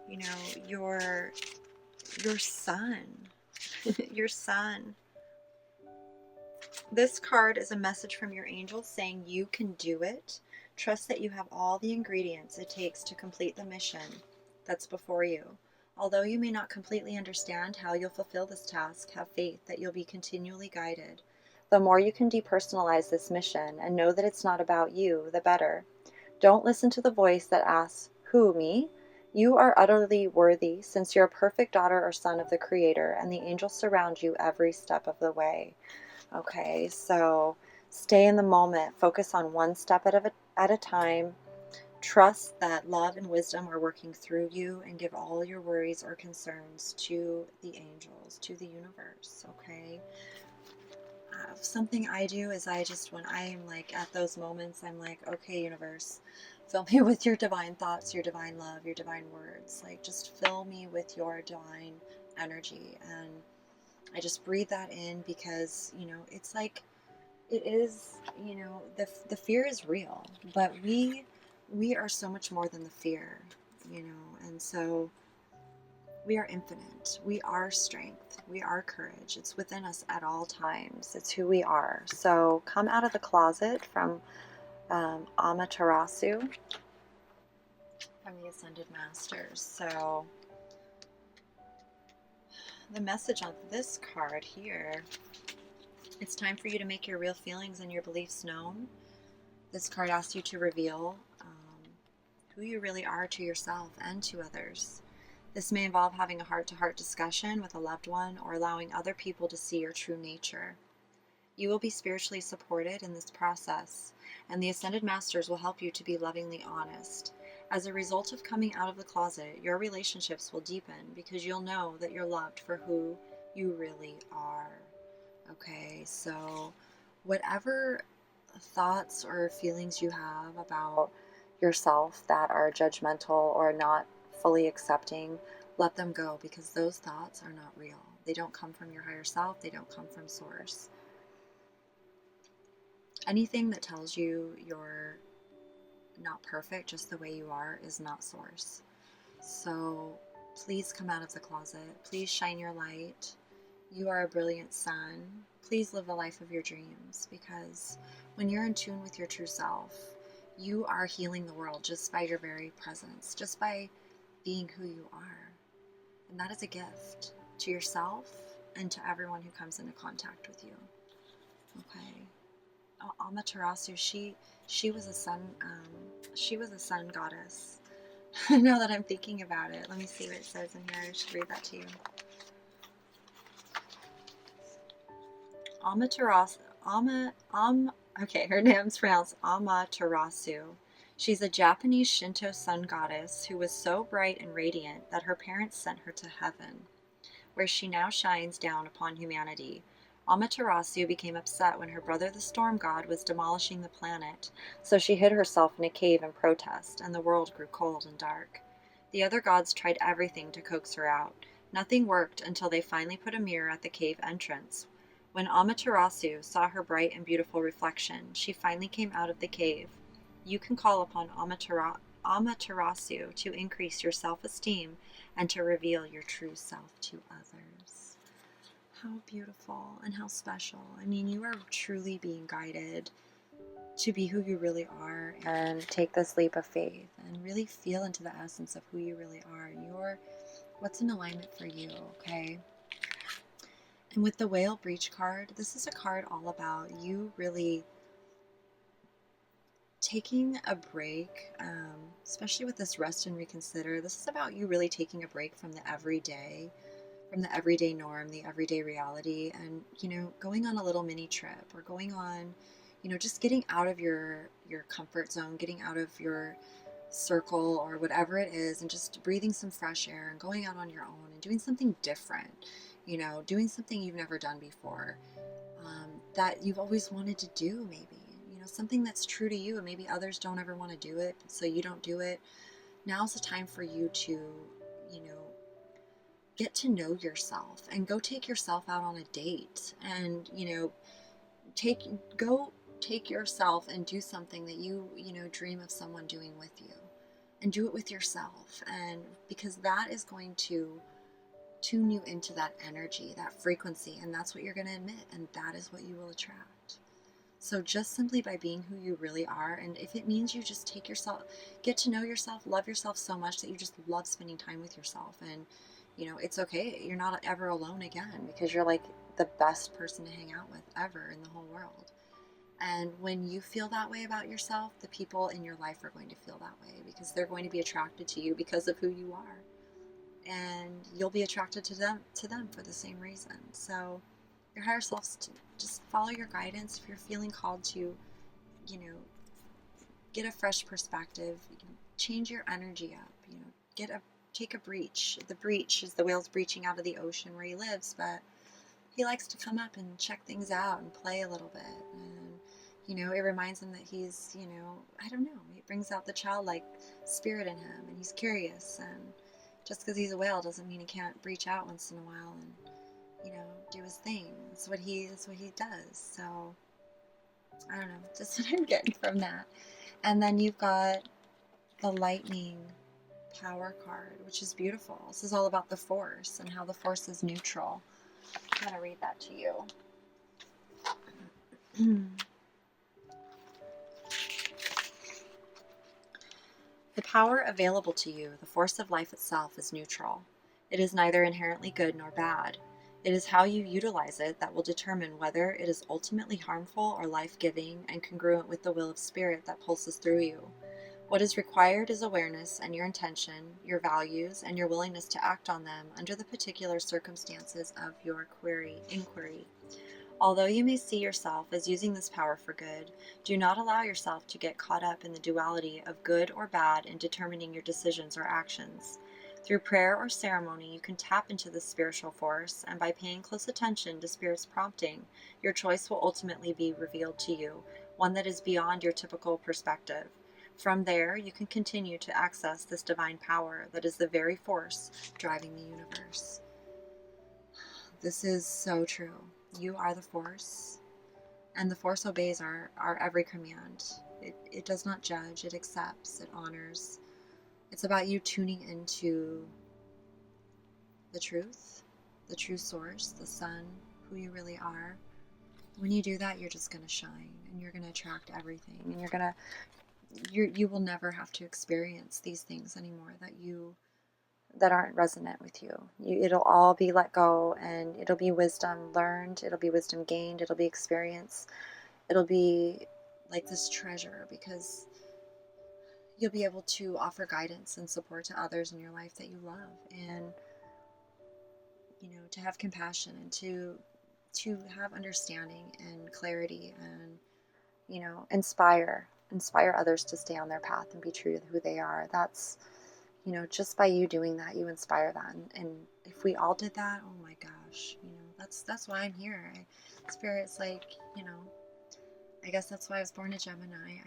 you know, your sun, your sun. This card is a message from your angels saying you can do it. Trust that you have all the ingredients it takes to complete the mission that's before you. Although you may not completely understand how you'll fulfill this task, have faith that you'll be continually guided. The more you can depersonalize this mission and know that it's not about you, the better. Don't listen to the voice that asks, "Who, me?" You are utterly worthy, since you're a perfect daughter or son of the Creator, and the angels surround you every step of the way. Okay, so stay in the moment. Focus on one step at a time. Trust that love and wisdom are working through you, and give all your worries or concerns to the angels, to the universe, okay? Something I do is when I am like at those moments, I'm like, okay, universe, fill me with your divine thoughts, your divine love, your divine words. Like, just fill me with your divine energy. And I just breathe that in, because, you know, it's like, it is, you know, the fear is real, but we are so much more than the fear, you know. And so we are infinite. We are strength. We are courage. It's within us at all times. It's who we are. So come out of the closet from Amaterasu, from the Ascended Masters. So the message on this card here: it's time for you to make your real feelings and your beliefs known. This card asks you to reveal who you really are to yourself and to others. This may involve having a heart-to-heart discussion with a loved one, or allowing other people to see your true nature. You will be spiritually supported in this process, and the Ascended Masters will help you to be lovingly honest. As a result of coming out of the closet, your relationships will deepen, because you'll know that you're loved for who you really are. Okay, so whatever thoughts or feelings you have about yourself that are judgmental or not fully accepting, let them go, because those thoughts are not real. They don't come from your higher self. They don't come from source. Anything that tells you you're not perfect just the way you are is not source. So please come out of the closet. Please shine your light. You are a brilliant sun. Please live the life of your dreams, because when you're in tune with your true self, you are healing the world just by your very presence, just by being who you are. And that is a gift to yourself and to everyone who comes into contact with you. Okay. Amaterasu, she was a sun goddess. Now that I'm thinking about it, let me see what it says in here. I should read that to you. Okay, her name's pronounced Amaterasu. She's a Japanese Shinto sun goddess who was so bright and radiant that her parents sent her to heaven, where she now shines down upon humanity. Amaterasu became upset when her brother the storm god was demolishing the planet, so she hid herself in a cave in protest, and the world grew cold and dark. The other gods tried everything to coax her out. Nothing worked until they finally put a mirror at the cave entrance. When Amaterasu saw her bright and beautiful reflection, she finally came out of the cave. You can call upon amaterasu, to increase your self-esteem and to reveal your true self to others. How beautiful and how special. I mean, you are truly being guided to be who you really are and take this leap of faith and really feel into the essence of who you really are. You're what's in alignment for you, okay? And with the Whale Breach card, this is a card all about you really taking a break, especially with this rest and reconsider. This is about you really taking a break from the everyday norm, the everyday reality, and, you know, going on a little mini trip or going on, you know, just getting out of your comfort zone, getting out of your circle or whatever it is, and just breathing some fresh air and going out on your own and doing something different, you know, doing something you've never done before, that you've always wanted to do, maybe, you know, something that's true to you, and maybe others don't ever want to do it, so you don't do it. Now's the time for you to, you know, get to know yourself and go take yourself out on a date, and, you know, go take yourself and do something that you know, dream of someone doing with you, and do it with yourself. And because that is going to tune you into that energy, that frequency, and that's what you're going to emit, and that is what you will attract. So just simply by being who you really are, and if it means you just get to know yourself, love yourself so much that you just love spending time with yourself, and, you know, it's okay. You're not ever alone again, because you're like the best person to hang out with ever in the whole world. And when you feel that way about yourself, the people in your life are going to feel that way, because they're going to be attracted to you because of who you are. And you'll be attracted to them for the same reason. So your higher self, just follow your guidance. If you're feeling called to, you know, get a fresh perspective, you can change your energy up, you know, take a breach. The breach is the whale's breaching out of the ocean where he lives, but he likes to come up and check things out and play a little bit. And, you know, it reminds him that he's, you know, I don't know, it brings out the childlike spirit in him, and he's curious. And just because he's a whale doesn't mean he can't breach out once in a while and, you know, do his thing. That's what he does. So I don't know, just what I'm getting from that. And then you've got the Lightning Power card, which is beautiful. This is all about the Force and how the Force is neutral. I'm going to read that to you. The power available to you, the force of life itself, is neutral. It is neither inherently good nor bad. It is how you utilize it that will determine whether it is ultimately harmful or life-giving and congruent with the will of spirit that pulses through you. What is required is awareness and your intention, your values, and your willingness to act on them under the particular circumstances of your inquiry. Although you may see yourself as using this power for good, do not allow yourself to get caught up in the duality of good or bad in determining your decisions or actions. Through prayer or ceremony, you can tap into this spiritual force, and by paying close attention to Spirit's prompting, your choice will ultimately be revealed to you, one that is beyond your typical perspective. From there, you can continue to access this divine power that is the very force driving the universe. This is so true. You are the Force, and the Force obeys our every command. It does not judge, it accepts, it honors. It's about you tuning into the truth, the true source, the sun, who you really are. When you do that, you're just going to shine, and you're going to attract everything, and you will never have to experience these things anymore that aren't resonant with you. It'll all be let go, and it'll be wisdom learned, it'll be wisdom gained, it'll be experience. It'll be like this treasure, because you'll be able to offer guidance and support to others in your life that you love, and, you know, to have compassion and to have understanding and clarity, and, you know, inspire others to stay on their path and be true to who they are. That's, you know, just by you doing that, you inspire that. And if we all did that, oh my gosh, you know, that's why I'm here. Spirit's like, you know, I guess that's why I was born a Gemini.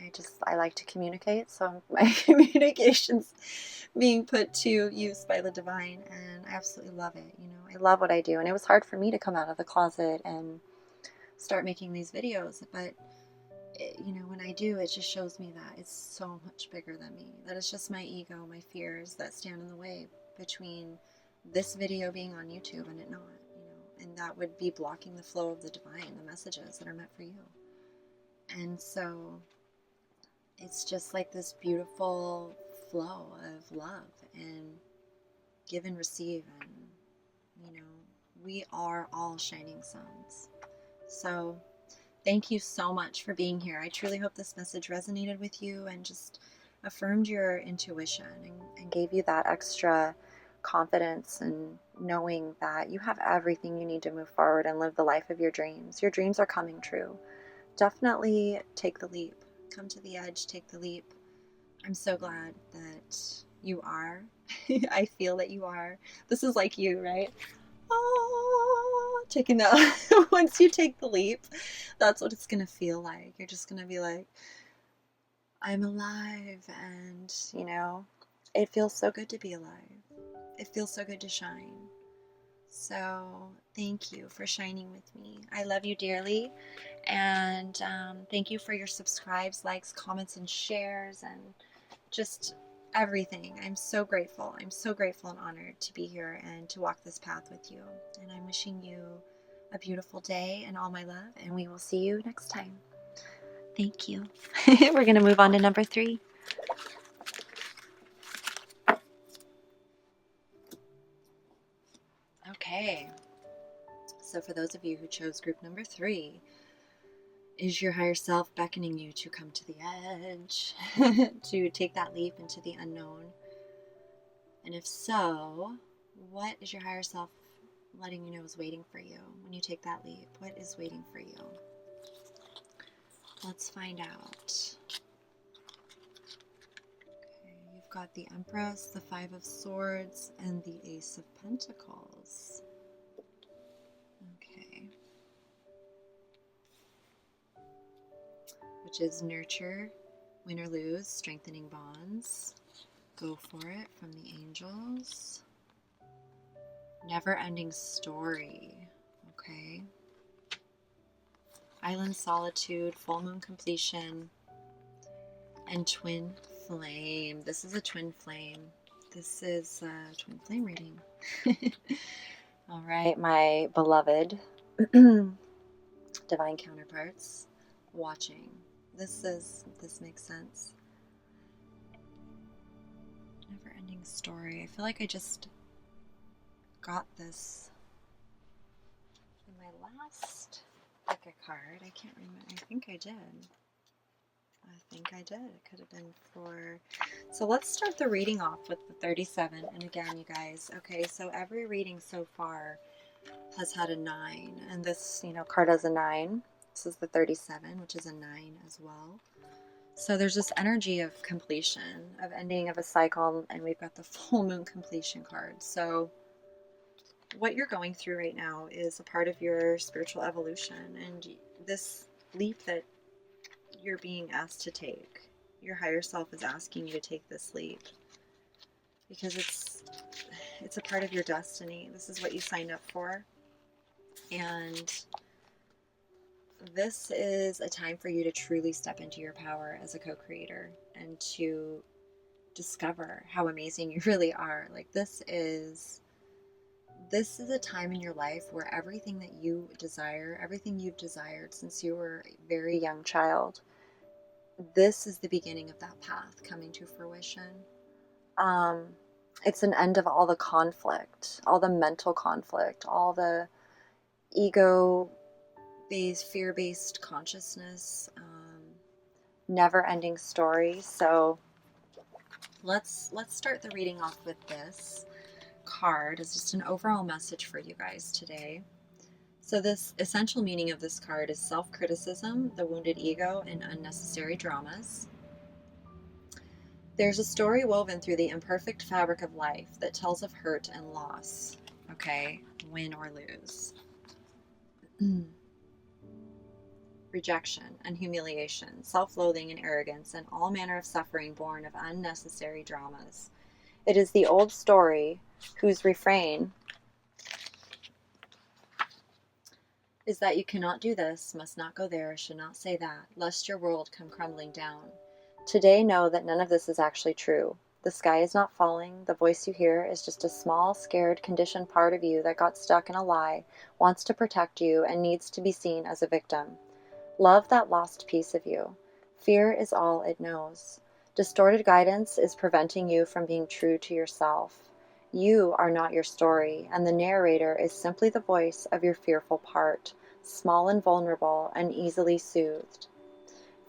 I like to communicate, so my communication's being put to use by the divine, and I absolutely love it. You know, I love what I do, and it was hard for me to come out of the closet and start making these videos, but you know, when I do, it just shows me that it's so much bigger than me. That it's just my ego, my fears that stand in the way between this video being on YouTube and it not, you know, and that would be blocking the flow of the divine, the messages that are meant for you. And so it's just like this beautiful flow of love and give and receive, and you know, we are all shining suns. So thank you so much for being here. I truly hope this message resonated with you and just affirmed your intuition and gave you that extra confidence and knowing that you have everything you need to move forward and live the life of your dreams. Your dreams are coming true. Definitely take the leap. Come to the edge, take the leap. I'm so glad that you are. I feel that you are. This is like you, right? Taking that. Once you take the leap, that's what it's gonna feel like. You're just gonna be like, I'm alive, and you know, it feels so good to be alive. It feels so good to shine. So thank you for shining with me. I love you dearly, and thank you for your subscribes, likes, comments, and shares, and just everything. I'm so grateful. I'm so grateful and honored to be here and to walk this path with you. And I'm wishing you a beautiful day and all my love, and we will see you next time. Thank you. We're going to move on to number 3. Okay. So for those of you who chose group number 3, is your higher self beckoning you to come to the edge, to take that leap into the unknown? And if so, what is your higher self letting you know is waiting for you when you take that leap? What is waiting for you? Let's find out. Okay, you've got the Empress, the 5 of Swords, and the Ace of Pentacles. Okay. Which is nurture, win or lose, strengthening bonds. Go for it from the angels. Never-ending story. Okay. Island solitude, full moon completion, and twin flame. This is a twin flame. This is a twin flame reading. All right, my beloved divine counterparts watching. This makes sense. Never-ending story. I feel like I just got this in my last deck of card. I can't remember. I think I did. It could have been for... So let's start the reading off with the 37. And again, you guys, okay, so every reading so far has had a 9. And this, you know, card has a 9. This is the 37, which is a 9 as well. So there's this energy of completion, of ending of a cycle, and we've got the full moon completion card. So what you're going through right now is a part of your spiritual evolution, and this leap that you're being asked to take, your higher self is asking you to take this leap because it's a part of your destiny. This is what you signed up for, and this is a time for you to truly step into your power as a co-creator and to discover how amazing you really are. Like this is a time in your life where everything that you desire, everything you've desired since you were a very young child, this is the beginning of that path coming to fruition. It's an end of all the conflict, all the mental conflict, all the ego-based, fear-based consciousness, never-ending story. So let's start the reading off with this card as just an overall message for you guys today. So this essential meaning of this card is self-criticism, the wounded ego, and unnecessary dramas. There's a story woven through the imperfect fabric of life that tells of hurt and loss, okay? Win or lose. Rejection and humiliation, self-loathing and arrogance, and all manner of suffering born of unnecessary dramas. It is the old story whose refrain is that you cannot do this, must not go there, should not say that, lest your world come crumbling down. Today know that none of this is actually true. The sky is not falling, the voice you hear is just a small, scared, conditioned part of you that got stuck in a lie, wants to protect you, and needs to be seen as a victim. Love that lost piece of you. Fear is all it knows. Distorted guidance is preventing you from being true to yourself. You are not your story, and the narrator is simply the voice of your fearful part, small and vulnerable and easily soothed.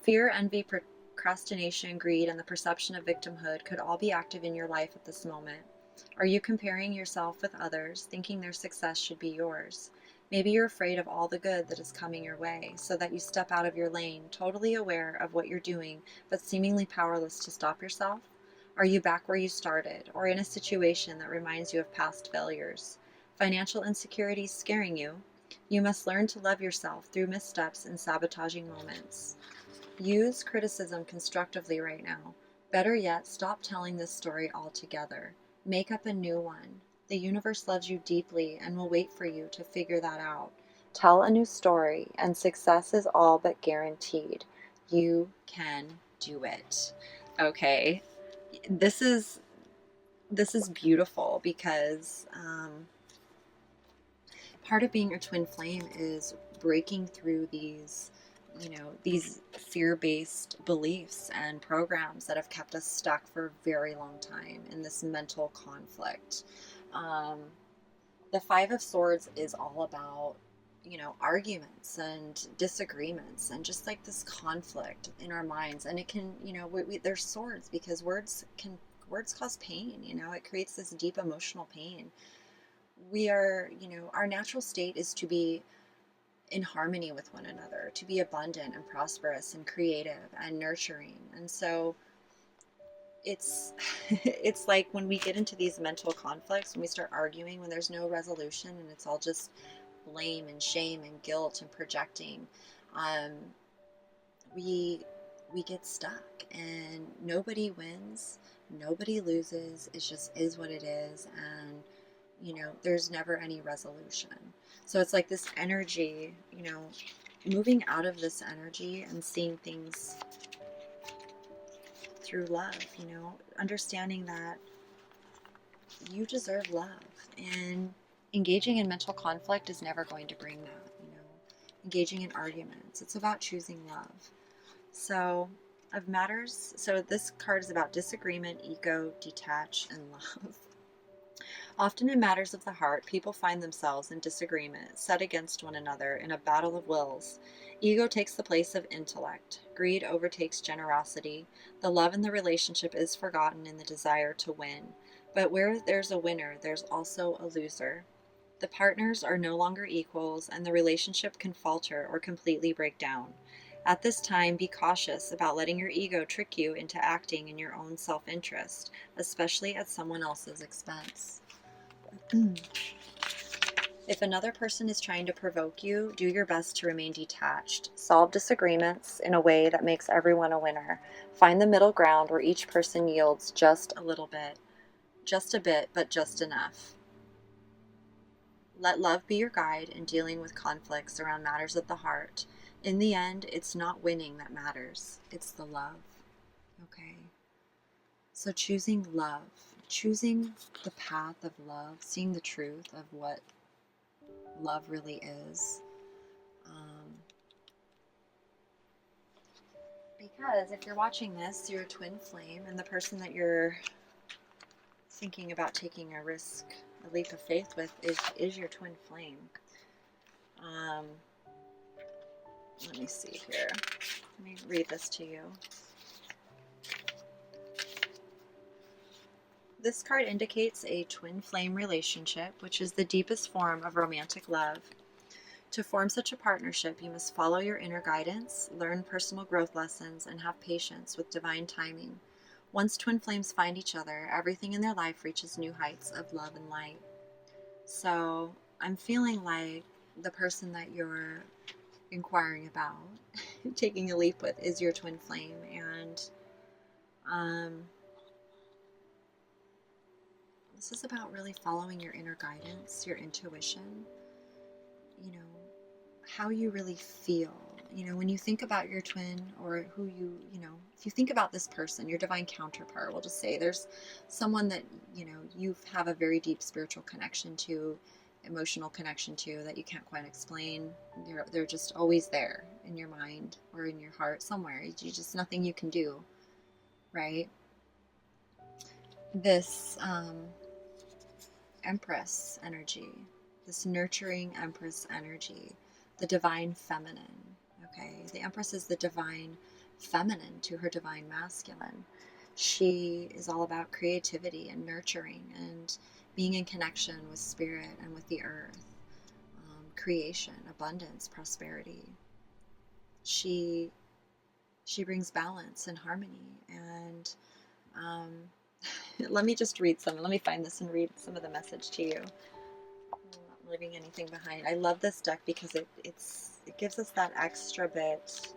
Fear, envy, procrastination, greed, and the perception of victimhood could all be active in your life at this moment. Are you comparing yourself with others, thinking their success should be yours? Maybe you're afraid of all the good that is coming your way, so that you step out of your lane, totally aware of what you're doing, but seemingly powerless to stop yourself? Are you back where you started, or in a situation that reminds you of past failures? Financial insecurities scaring you? You must learn to love yourself through missteps and sabotaging moments. Use criticism constructively right now. Better yet, stop telling this story altogether. Make up a new one. The universe loves you deeply and will wait for you to figure that out. Tell a new story, and success is all but guaranteed. You can do it. Okay, this is beautiful because part of being a twin flame is breaking through these fear-based beliefs and programs that have kept us stuck for a very long time in this mental conflict. The Five of Swords is all about, arguments and disagreements and just like this conflict in our minds. And it can, there's swords because words cause pain. It creates this deep emotional pain. We are, our natural state is to be in harmony with one another, to be abundant and prosperous and creative and nurturing. And so it's it's like when we get into these mental conflicts, when we start arguing, when there's no resolution and it's all just blame and shame and guilt and projecting, we get stuck and nobody wins, nobody loses. It just is what it is, and there's never any resolution. So it's like this energy, moving out of this energy and seeing things through love, understanding that you deserve love, and engaging in mental conflict is never going to bring that, engaging in arguments. It's about choosing love. So this card is about disagreement, ego, detach, and love. Often in matters of the heart, people find themselves in disagreement, set against one another in a battle of wills. Ego takes the place of intellect. Greed overtakes generosity. The love in the relationship is forgotten in the desire to win. But where there's a winner, there's also a loser. The partners are no longer equals, and the relationship can falter or completely break down. At this time, be cautious about letting your ego trick you into acting in your own self-interest, especially at someone else's expense. If another person is trying to provoke you, do your best to remain detached. Solve disagreements in a way that makes everyone a winner. Find the middle ground where each person yields just a little bit. Just a bit, but just enough. Let love be your guide in dealing with conflicts around matters of the heart. In the end, it's not winning that matters. It's the love. Okay? So choosing love. Choosing the path of love, seeing the truth of what love really is. Because if you're watching this, you're a twin flame, and the person that you're thinking about taking a risk, a leap of faith with, is your twin flame. Let me see here. Let me read this to you. This card indicates a twin flame relationship, which is the deepest form of romantic love. To form such a partnership, you must follow your inner guidance, learn personal growth lessons, and have patience with divine timing. Once twin flames find each other, everything in their life reaches new heights of love and light. So I'm feeling like the person that you're inquiring about, taking a leap with, is your twin flame, and this is about really following your inner guidance, your intuition, how you really feel. You know, when you think about your twin, or who you know, if you think about this person, your divine counterpart, we'll just say there's someone that, you know, you have a very deep spiritual connection to, emotional connection to, that you can't quite explain. They're just always there in your mind or in your heart somewhere. You just, nothing you can do, right? This Empress energy, this nurturing Empress energy, the divine feminine. Okay, the Empress is the divine feminine to her divine masculine. She is all about creativity and nurturing and being in connection with spirit and with the earth, creation, abundance, prosperity. She brings balance and harmony. And let me just read some. Let me find this and read some of the message to you. I'm not leaving anything behind. I love this deck because it gives us that extra bit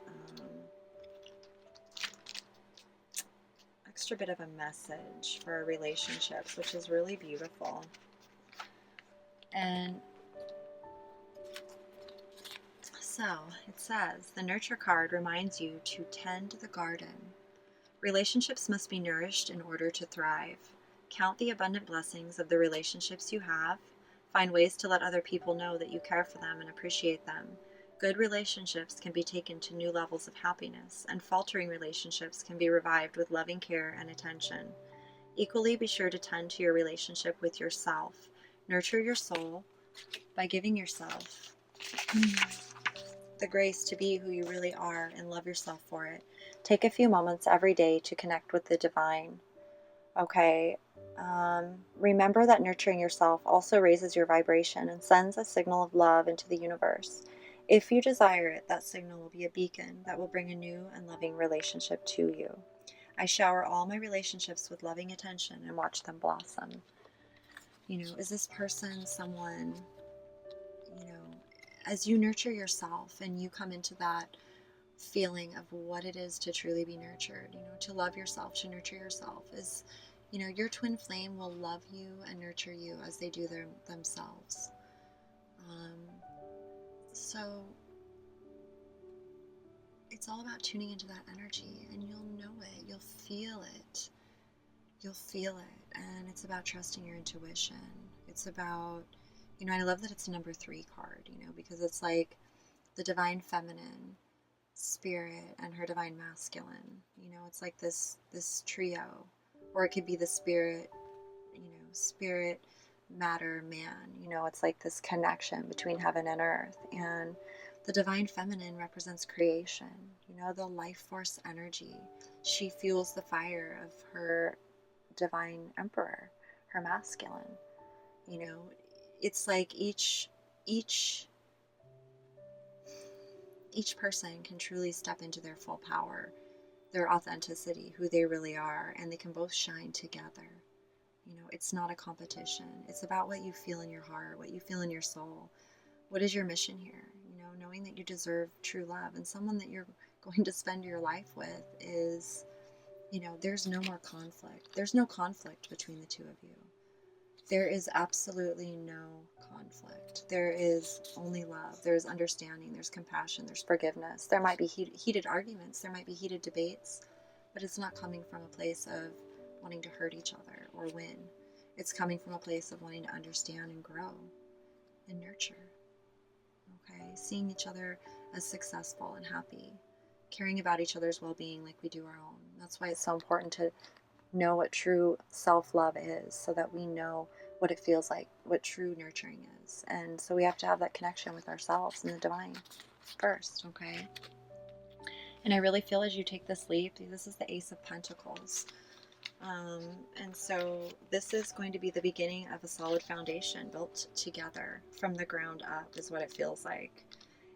of a message for our relationships, which is really beautiful. And so it says, the nurture card reminds you to tend the garden. Relationships must be nourished in order to thrive. Count the abundant blessings of the relationships you have. Find ways to let other people know that you care for them and appreciate them. Good relationships can be taken to new levels of happiness, and faltering relationships can be revived with loving care and attention. Equally, be sure to tend to your relationship with yourself. Nurture your soul by giving yourself the grace to be who you really are and love yourself for it. Take a few moments every day to connect with the divine. Okay. Remember that nurturing yourself also raises your vibration and sends a signal of love into the universe. If you desire it, that signal will be a beacon that will bring a new and loving relationship to you. I shower all my relationships with loving attention and watch them blossom. You know, is this person someone, you know, as you nurture yourself and you come into that feeling of what it is to truly be nurtured, you know, to love yourself, to nurture yourself, is, you know, your twin flame will love you and nurture you as they do themselves. So it's all about tuning into that energy, and you'll know it, you'll feel it, and it's about trusting your intuition. It's about, you know, I love that it's a number 3 card, you know, because it's like the divine feminine, spirit, and her divine masculine. You know, it's like this trio, or it could be the spirit, you know, spirit, matter, man. You know, it's like this connection between heaven and earth. And the divine feminine represents creation, you know, the life force energy. She fuels the fire of her divine emperor, her masculine. You know, it's like each person can truly step into their full power, their authenticity, who they really are, and they can both shine together. You know, it's not a competition. It's about what you feel in your heart, what you feel in your soul. What is your mission here? You know, knowing that you deserve true love, and someone that you're going to spend your life with is, you know, there's no more conflict. There's no conflict between the two of you. There is absolutely no conflict. There is only love. There's understanding. There's compassion. There's forgiveness. There might be heated arguments. There might be heated debates, but it's not coming from a place of wanting to hurt each other or win. It's coming from a place of wanting to understand and grow and nurture. Okay? Seeing each other as successful and happy. Caring about each other's well-being like we do our own. That's why it's so important to know what true self-love is, so that we know what it feels like, what true nurturing is. And so we have to have that connection with ourselves and the divine first, okay? And I really feel as you take this leap, this is the Ace of Pentacles. And so this is going to be the beginning of a solid foundation built together from the ground up, is what it feels like.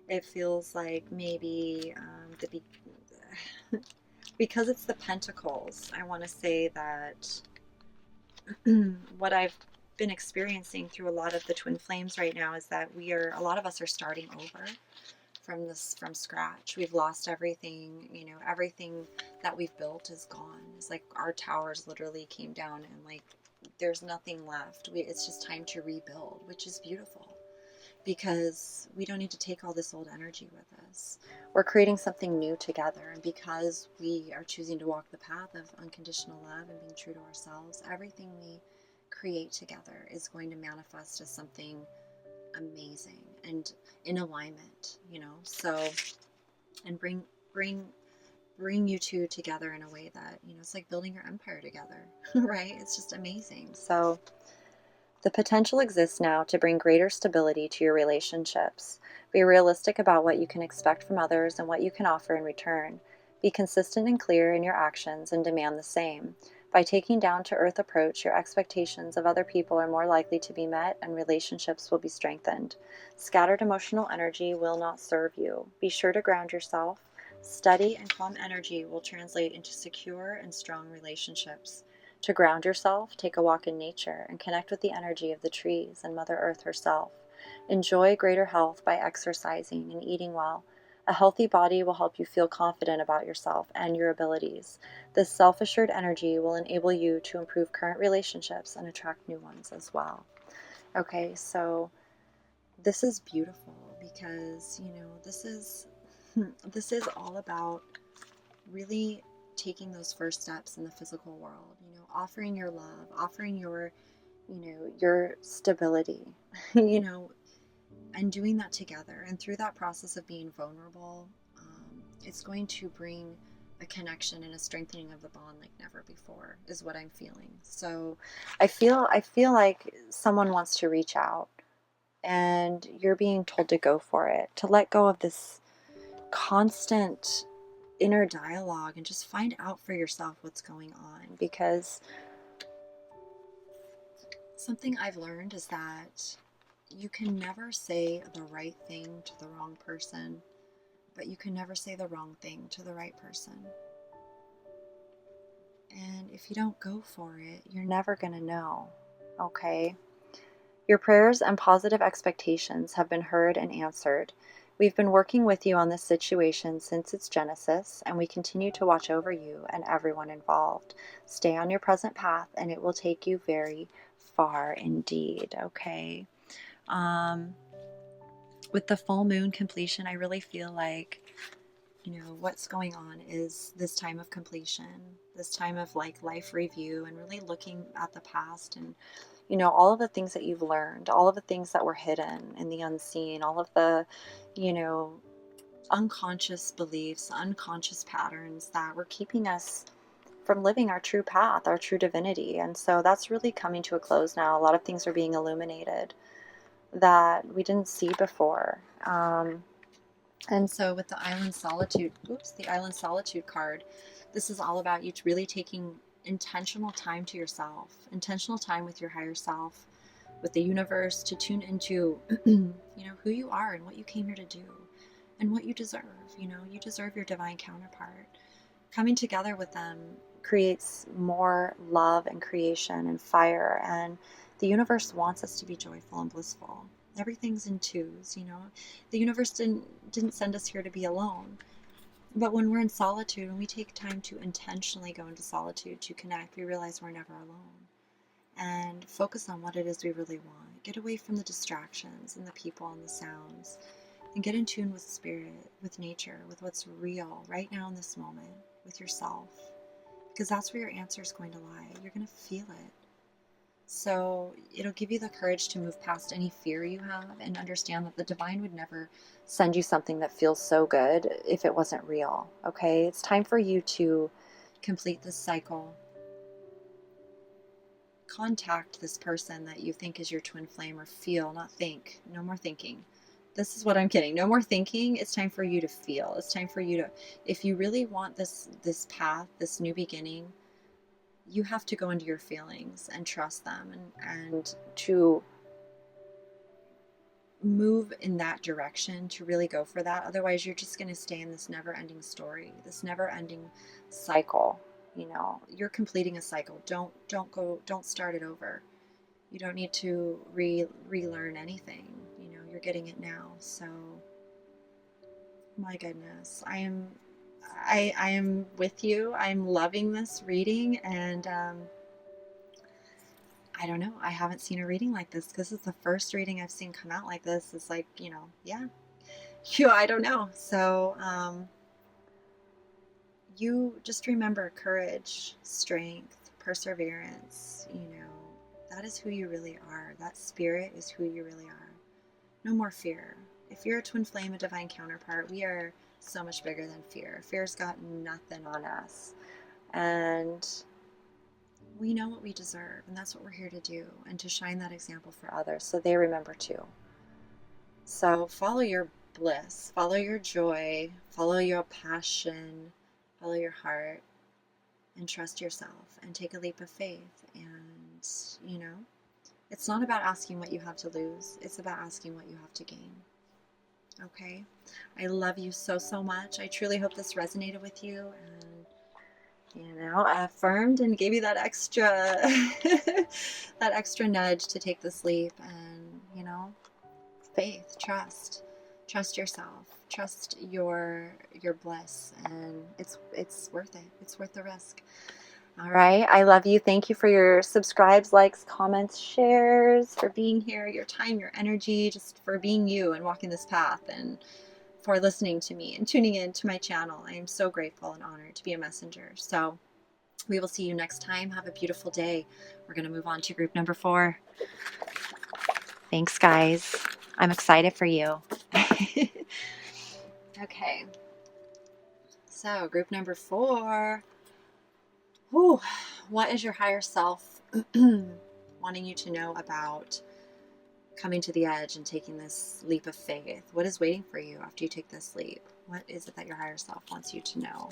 It feels like maybe because it's the Pentacles, I want to say that what I've been experiencing through a lot of the twin flames right now is that a lot of us are starting over from scratch. We've lost everything, you know, everything that we've built is gone. It's like our towers literally came down and like there's nothing left. It's just time to rebuild, which is beautiful. because we don't need to take all this old energy with us. We're creating something new together, and because we are choosing to walk the path of unconditional love and being true to ourselves, everything we create together is going to manifest as something amazing and in alignment, so, and bring you two together in a way that, it's like building your empire together, right? It's just amazing. So the potential exists now to bring greater stability to your relationships. Be realistic about what you can expect from others and what you can offer in return. Be consistent and clear in your actions and demand the same. By taking down-to-earth approach, your expectations of other people are more likely to be met and relationships will be strengthened. Scattered emotional energy will not serve you. Be sure to ground yourself. Steady and calm energy will translate into secure and strong relationships. To ground yourself, take a walk in nature and connect with the energy of the trees and Mother Earth herself. Enjoy greater health by exercising and eating well. A healthy body will help you feel confident about yourself and your abilities. This self-assured energy will enable you to improve current relationships and attract new ones as well. Okay, so this is beautiful because, this is all about really taking those first steps in the physical world, offering your love, offering your, your stability, and doing that together. And through that process of being vulnerable, it's going to bring a connection and a strengthening of the bond like never before, is what I'm feeling. So I feel like someone wants to reach out and you're being told to go for it, to let go of this constant inner dialogue and just find out for yourself what's going on. Because something I've learned is that you can never say the right thing to the wrong person, but you can never say the wrong thing to the right person. And if you don't go for it, you're never going to know, okay? Your prayers and positive expectations have been heard and answered. We've been working with you on this situation since its genesis, and we continue to watch over you and everyone involved. Stay on your present path, and it will take you very far indeed, okay? With the full moon completion, I really feel like, what's going on is this time of completion, this time of like life review and really looking at the past and, all of the things that you've learned, all of the things that were hidden in the unseen, all of the, unconscious beliefs, unconscious patterns that were keeping us from living our true path, our true divinity. And so that's really coming to a close now. A lot of things are being illuminated that we didn't see before. And so with the Island Solitude card, this is all about you really taking intentional time to yourself, intentional time with your higher self, with the universe, to tune into, who you are and what you came here to do and what you deserve. You deserve your divine counterpart. Coming together with them creates more love and creation and fire, and the universe wants us to be joyful and blissful. Everything's in twos, The universe didn't send us here to be alone. But when we're in solitude, when we take time to intentionally go into solitude to connect, we realize we're never alone. And focus on what it is we really want. Get away from the distractions and the people and the sounds. And get in tune with spirit, with nature, with what's real right now in this moment, with yourself. Because that's where your answer is going to lie. You're going to feel it. So it'll give you the courage to move past any fear you have and understand that the divine would never send you something that feels so good if it wasn't real, okay? It's time for you to complete this cycle. Contact this person that you think is your twin flame, or feel, not think. No more thinking. This is what I'm getting. No more thinking. It's time for you to feel. It's time for you to, if you really want this path, this new beginning, you have to go into your feelings and trust them and to move in that direction, to really go for that. Otherwise, you're just going to stay in this never-ending story, this never-ending cycle. You're completing a cycle. Don't start it over. You don't need to relearn anything. You're getting it now. So, my goodness, I am with you. I'm loving this reading, and I don't know. I haven't seen a reading like this because it's the first reading I've seen come out like this. It's like, yeah. I don't know. So, you just remember courage, strength, perseverance, that is who you really are. That spirit is who you really are. No more fear. If you're a twin flame, a divine counterpart, we are so much bigger than fear. Fear's got nothing on us. And we know what we deserve, and that's what we're here to do, and to shine that example for others so they remember too. So follow your bliss, follow your joy, follow your passion, follow your heart, and trust yourself, and take a leap of faith. And, it's not about asking what you have to lose. It's about asking what you have to gain. Okay? I love you so, so much. I truly hope this resonated with you, and affirmed and gave you that extra that extra nudge to take this leap. And, faith, trust yourself, trust your bliss, and it's worth it. It's worth the risk. All right, I love you. Thank you for your subscribes, likes, comments, shares, for being here, your time, your energy, just for being you and walking this path, and for listening to me and tuning in to my channel. I am so grateful and honored to be a messenger. So we will see you next time. Have a beautiful day. We're going to move on to group number 4. Thanks, guys. I'm excited for you. Okay. So, group number 4. Ooh, what is your higher self wanting you to know about coming to the edge and taking this leap of faith? What is waiting for you after you take this leap? What is it that your higher self wants you to know?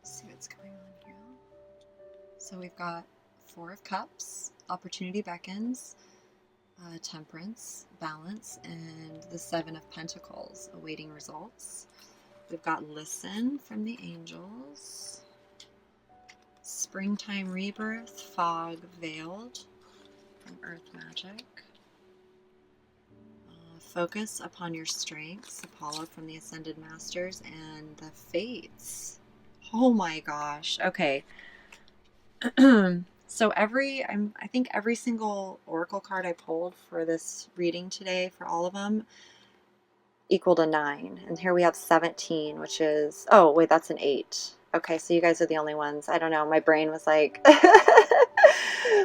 Let's see what's going on here. So we've got 4 of Cups, Opportunity Beckons, Temperance, Balance, and the 7 of Pentacles, awaiting results. We've got Listen from the Angels, Springtime Rebirth, Fog Veiled from Earth Magic, Focus upon your strengths, Apollo from the Ascended Masters, and the Fates. Oh my gosh. Okay. So I think every single oracle card I pulled for this reading today, for all of them, equaled a 9. And here we have 17, which is, oh wait, that's an 8. Okay, so you guys are the only ones. I don't know, my brain was like,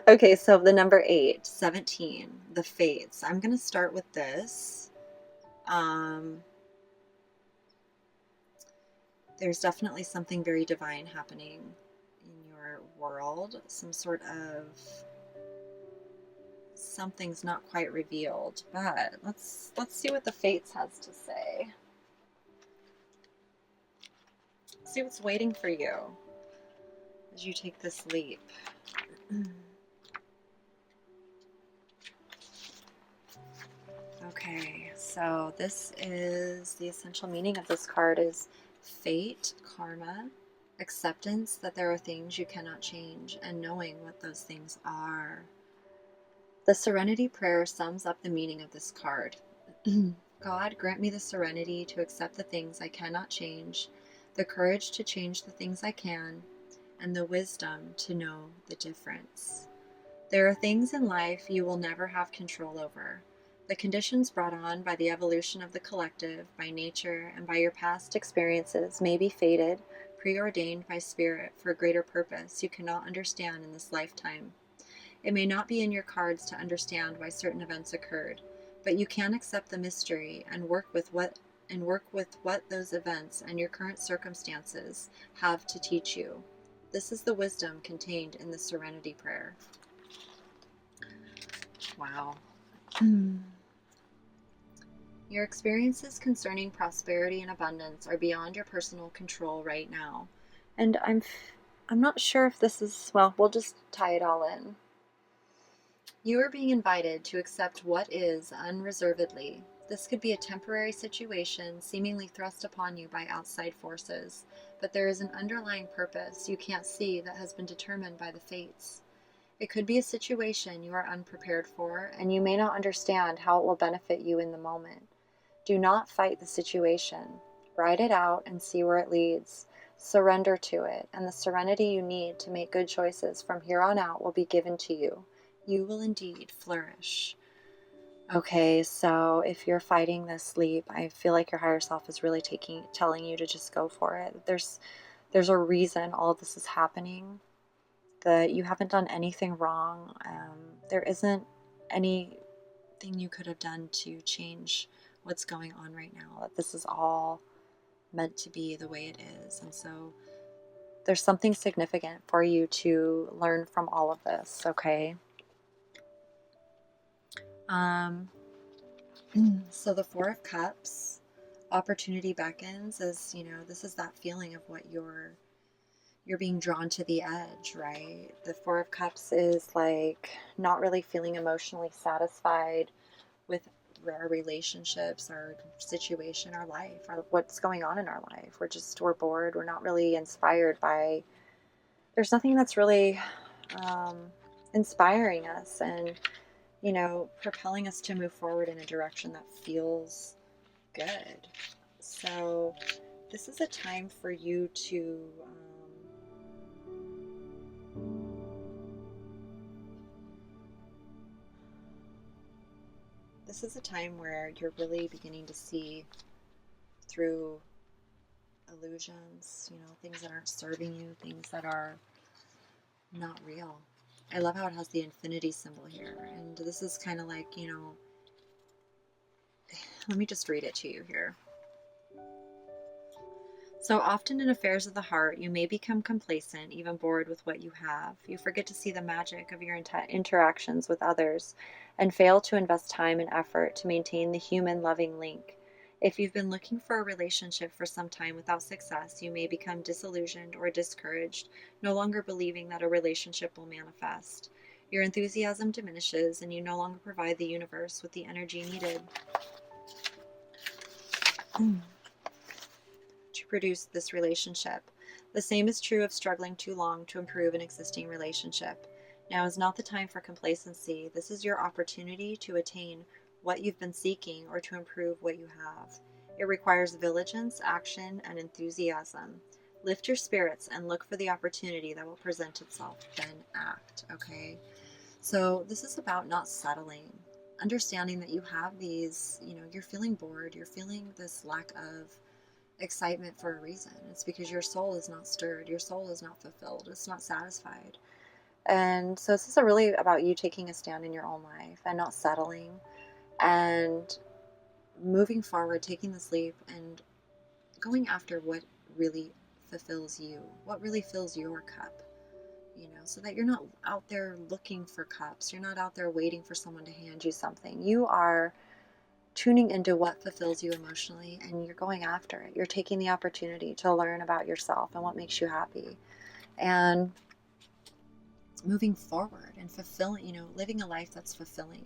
okay, so the number 8, 17, the Fates. I'm going to start with this. There's definitely something very divine happening in your world. Some sort of something's not quite revealed, but let's see what the Fates has to say. See what's waiting for you as you take this leap. Okay, so this is the essential meaning of this card is fate, karma, acceptance that there are things you cannot change, and knowing what those things are. The Serenity Prayer sums up the meaning of this card. God, grant me the serenity to accept the things I cannot change, the courage to change the things I can, and the wisdom to know the difference. There are things in life you will never have control over. The conditions brought on by the evolution of the collective, by nature, and by your past experiences may be fated, preordained by spirit for a greater purpose you cannot understand in this lifetime. It may not be in your cards to understand why certain events occurred, but you can accept the mystery and work with what those events and your current circumstances have to teach you. This is the wisdom contained in the Serenity Prayer. Wow. Your experiences concerning prosperity and abundance are beyond your personal control right now. And I'm not sure if this is, well, we'll just tie it all in. You are being invited to accept what is unreservedly. This could be a temporary situation seemingly thrust upon you by outside forces, but there is an underlying purpose you can't see that has been determined by the fates. It could be a situation you are unprepared for, and you may not understand how it will benefit you in the moment. Do not fight the situation. Ride it out and see where it leads. Surrender to it, and the serenity you need to make good choices from here on out will be given to you. You will indeed flourish. Okay, so if you're fighting this sleep, I feel like your higher self is really telling you to just go for it. There's a reason all of this is happening. That you haven't done anything wrong. There isn't anything you could have done to change what's going on right now. That this is all meant to be the way it is. And so there's something significant for you to learn from all of this, okay? So the Four of Cups, opportunity beckons, as you know, this is that feeling of what you're being drawn to the edge, right? The Four of Cups is like not really feeling emotionally satisfied with our relationships, our situation, our life, what's going on in our life. We're bored. We're not really inspired by, there's nothing that's really inspiring us and, you know, propelling us to move forward in a direction that feels good. So this is a time for you to this is a time where you're really beginning to see through illusions, you know, things that aren't serving you, things that are not real. I love how it has the infinity symbol here. And this is kind of like, you know, let me just read it to you here. So often in affairs of the heart, you may become complacent, even bored with what you have. You forget to see the magic of your interactions with others and fail to invest time and effort to maintain the human loving link. If you've been looking for a relationship for some time without success, you may become disillusioned or discouraged, no longer believing that a relationship will manifest. Your enthusiasm diminishes and you no longer provide the universe with the energy needed to produce this relationship. The same is true of struggling too long to improve an existing relationship. Now is not the time for complacency. This is your opportunity to attain what you've been seeking or to improve what you have. It requires diligence, action, and enthusiasm. Lift your spirits and look for the opportunity that will present itself, then act, okay? So this is about not settling, understanding that you have these, you know, you're feeling bored, you're feeling this lack of excitement for a reason. It's because your soul is not stirred, your soul is not fulfilled, it's not satisfied. And so this is really about you taking a stand in your own life and not settling and moving forward, taking this leap and going after what really fulfills you, what really fills your cup, you know, so that you're not out there looking for cups. You're not out there waiting for someone to hand you something. You are tuning into what fulfills you emotionally and you're going after it. You're taking the opportunity to learn about yourself and what makes you happy and moving forward and fulfilling, you know, living a life that's fulfilling.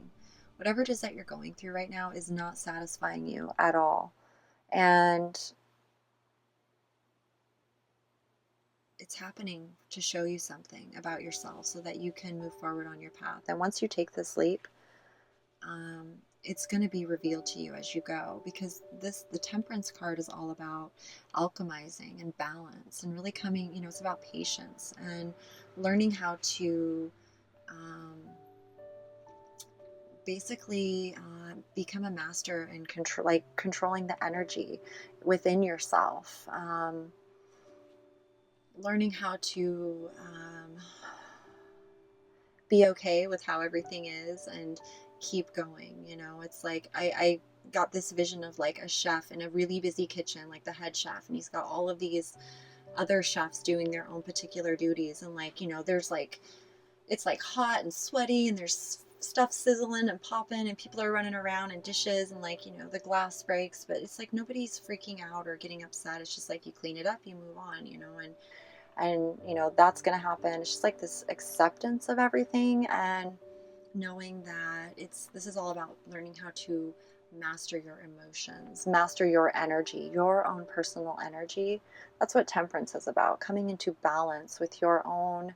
Whatever it is that you're going through right now is not satisfying you at all. And it's happening to show you something about yourself so that you can move forward on your path. And once you take this leap, it's going to be revealed to you as you go, because the Temperance card is all about alchemizing and balance and really coming, you know, it's about patience and learning how to basically become a master and controlling the energy within yourself, learning how to be okay with how everything is and keep going. You know, it's like I got this vision of like a chef in a really busy kitchen, like the head chef, and he's got all of these other chefs doing their own particular duties, and like, you know, there's like, it's like hot and sweaty and there's stuff sizzling and popping and people are running around and dishes and like, you know, the glass breaks, but it's like nobody's freaking out or getting upset. It's just like you clean it up, you move on, you know, and you know, that's going to happen. It's just like this acceptance of everything and knowing that this is all about learning how to master your emotions, master your energy, your own personal energy. That's what Temperance is about, coming into balance with your own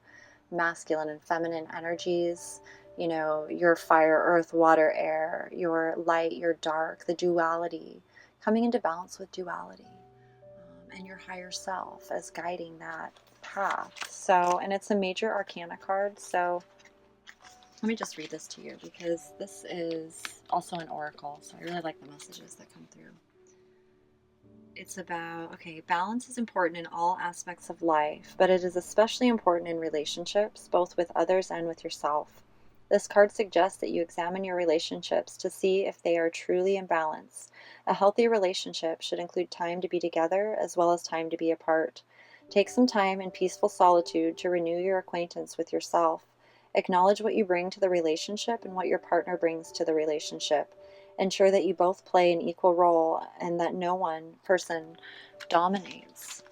masculine and feminine energies, you know, your fire, earth, water, air, your light, your dark, the duality, coming into balance with duality. and your higher self as guiding that path. So, and it's a major arcana card. So let me just read this to you because this is also an oracle. So I really like the messages that come through. It's about, okay, balance is important in all aspects of life, but it is especially important in relationships, both with others and with yourself. This card suggests that you examine your relationships to see if they are truly in balance. A healthy relationship should include time to be together as well as time to be apart. Take some time in peaceful solitude to renew your acquaintance with yourself. Acknowledge what you bring to the relationship and what your partner brings to the relationship. Ensure that you both play an equal role and that no one person dominates.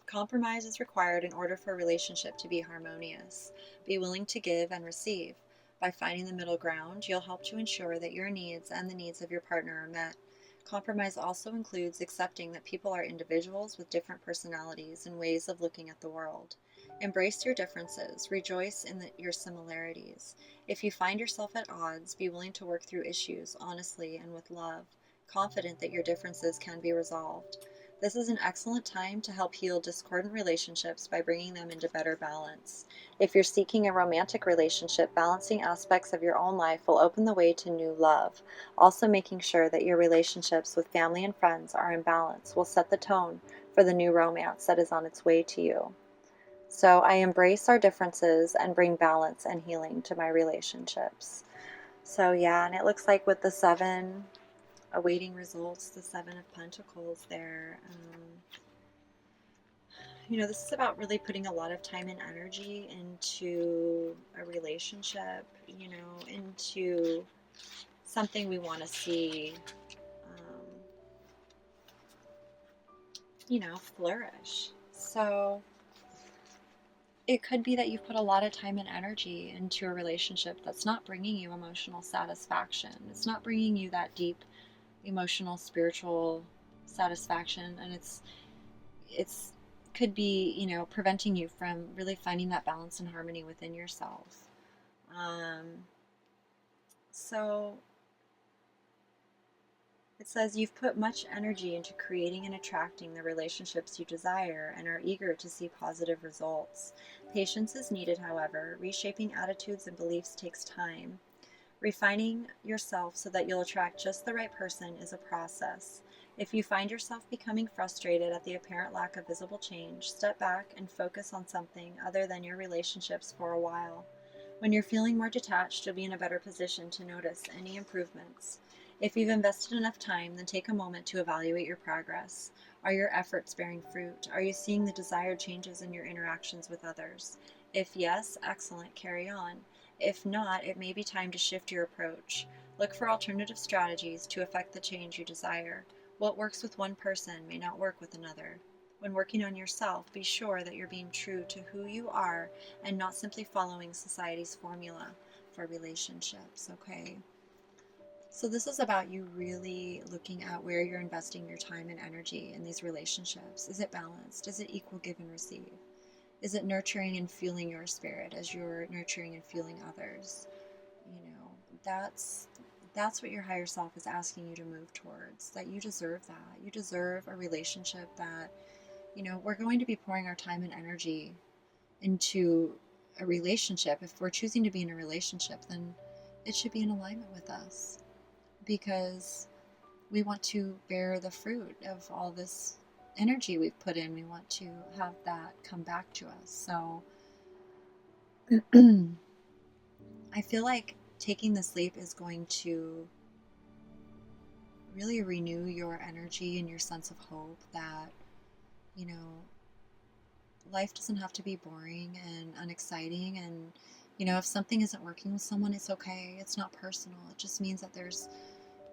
Compromise is required in order for a relationship to be harmonious. Be willing to give and receive. By finding the middle ground, you'll help to ensure that your needs and the needs of your partner are met. Compromise also includes accepting that people are individuals with different personalities and ways of looking at the world. Embrace your differences. Rejoice in your similarities. If you find yourself at odds, be willing to work through issues honestly and with love, confident that your differences can be resolved. This is an excellent time to help heal discordant relationships by bringing them into better balance. If you're seeking a romantic relationship, balancing aspects of your own life will open the way to new love. Also, making sure that your relationships with family and friends are in balance will set the tone for the new romance that is on its way to you. So I embrace our differences and bring balance and healing to my relationships. So yeah, and it looks like with the 7 awaiting results, the 7 of Pentacles there. This is about really putting a lot of time and energy into a relationship, into something we want to see, flourish. So it could be that you've put a lot of time and energy into a relationship that's not bringing you emotional satisfaction. It's not bringing you that deep emotional, spiritual satisfaction, and it's could be, preventing you from really finding that balance and harmony within yourself. So it says you've put much energy into creating and attracting the relationships you desire and are eager to see positive results. Patience is needed, however. Reshaping attitudes and beliefs takes time. Refining yourself so that you'll attract just the right person is a process. If you find yourself becoming frustrated at the apparent lack of visible change, step back and focus on something other than your relationships for a while. When you're feeling more detached, you'll be in a better position to notice any improvements. If you've invested enough time, then take a moment to evaluate your progress. Are your efforts bearing fruit? Are you seeing the desired changes in your interactions with others? If yes, excellent, carry on. If not, it may be time to shift your approach. Look for alternative strategies to effect the change you desire. What works with one person may not work with another. When working on yourself, be sure that you're being true to who you are and not simply following society's formula for relationships, okay? So this is about you really looking at where you're investing your time and energy in these relationships. Is it balanced? Is it equal give and receive? Is it nurturing and fueling your spirit as you're nurturing and fueling others? That's what your higher self is asking you to move towards, that you deserve that. You deserve a relationship that, we're going to be pouring our time and energy into a relationship. If we're choosing to be in a relationship, then it should be in alignment with us because we want to bear the fruit of all this energy we've put in. We want to have that come back to us. So I feel like taking this leap is going to really renew your energy and your sense of hope that, life doesn't have to be boring and unexciting. And, if something isn't working with someone, it's okay. It's not personal. It just means that there's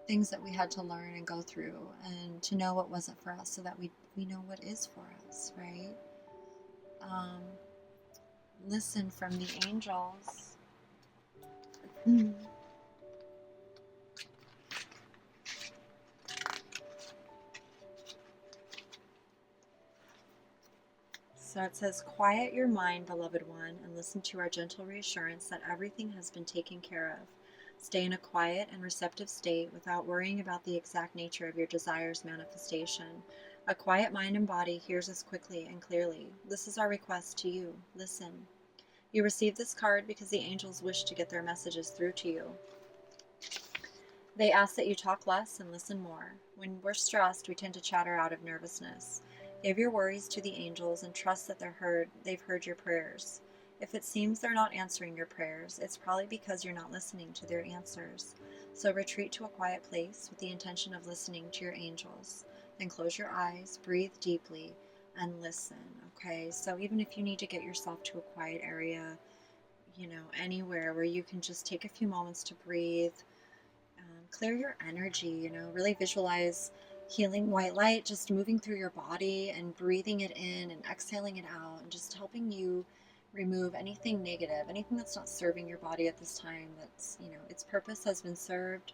things that we had to learn and go through and to know what wasn't for us so that we know what is for us, right? Listen from the angels. So it says, quiet your mind, beloved one, and listen to our gentle reassurance that everything has been taken care of. Stay in a quiet and receptive state without worrying about the exact nature of your desire's manifestation. A quiet mind and body hears us quickly and clearly. This is our request to you. Listen. You receive this card because the angels wish to get their messages through to you. They ask that you talk less and listen more. When we're stressed, we tend to chatter out of nervousness. Give your worries to the angels and trust that they've heard your prayers. If it seems they're not answering your prayers, it's probably because you're not listening to their answers. So retreat to a quiet place with the intention of listening to your angels. Then close your eyes, breathe deeply, and listen, okay? So even if you need to get yourself to a quiet area, anywhere where you can just take a few moments to breathe, clear your energy, really visualize healing white light just moving through your body and breathing it in and exhaling it out and just helping you remove anything negative, anything that's not serving your body at this time, that's, its purpose has been served,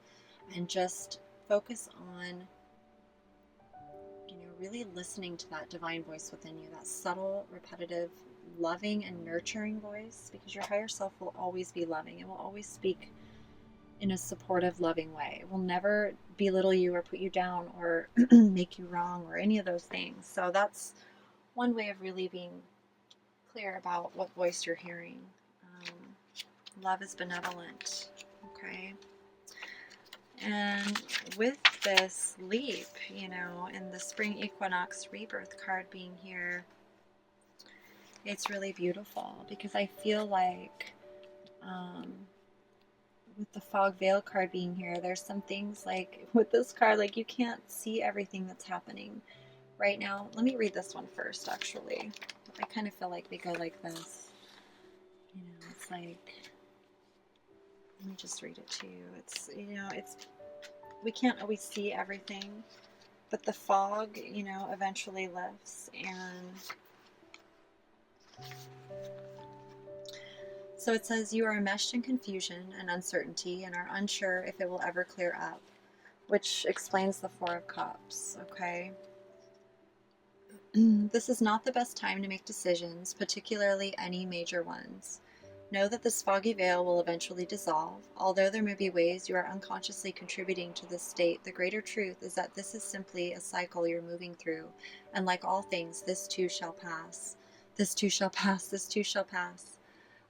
and just focus on, really listening to that divine voice within you, that subtle, repetitive, loving and nurturing voice, because your higher self will always be loving. It will always speak in a supportive, loving way. It will never belittle you or put you down or make you wrong or any of those things. So that's one way of really being clear about what voice you're hearing. Love is benevolent, okay? And with this leap, and the spring equinox rebirth card being here, it's really beautiful because I feel like with the fog veil card being here, there's some things like with this card, like you can't see everything that's happening right now. Let me read this one first, actually. I kind of feel like they go like this. It's like, let me just read it to you. It's, we can't always see everything, but the fog, eventually lifts. And so it says, you are enmeshed in confusion and uncertainty and are unsure if it will ever clear up, which explains the Four of Cups, okay? This is not the best time to make decisions, particularly any major ones. Know that this foggy veil will eventually dissolve. Although there may be ways you are unconsciously contributing to this state, the greater truth is that this is simply a cycle you're moving through, and like all things, this too shall pass. This too shall pass. This too shall pass.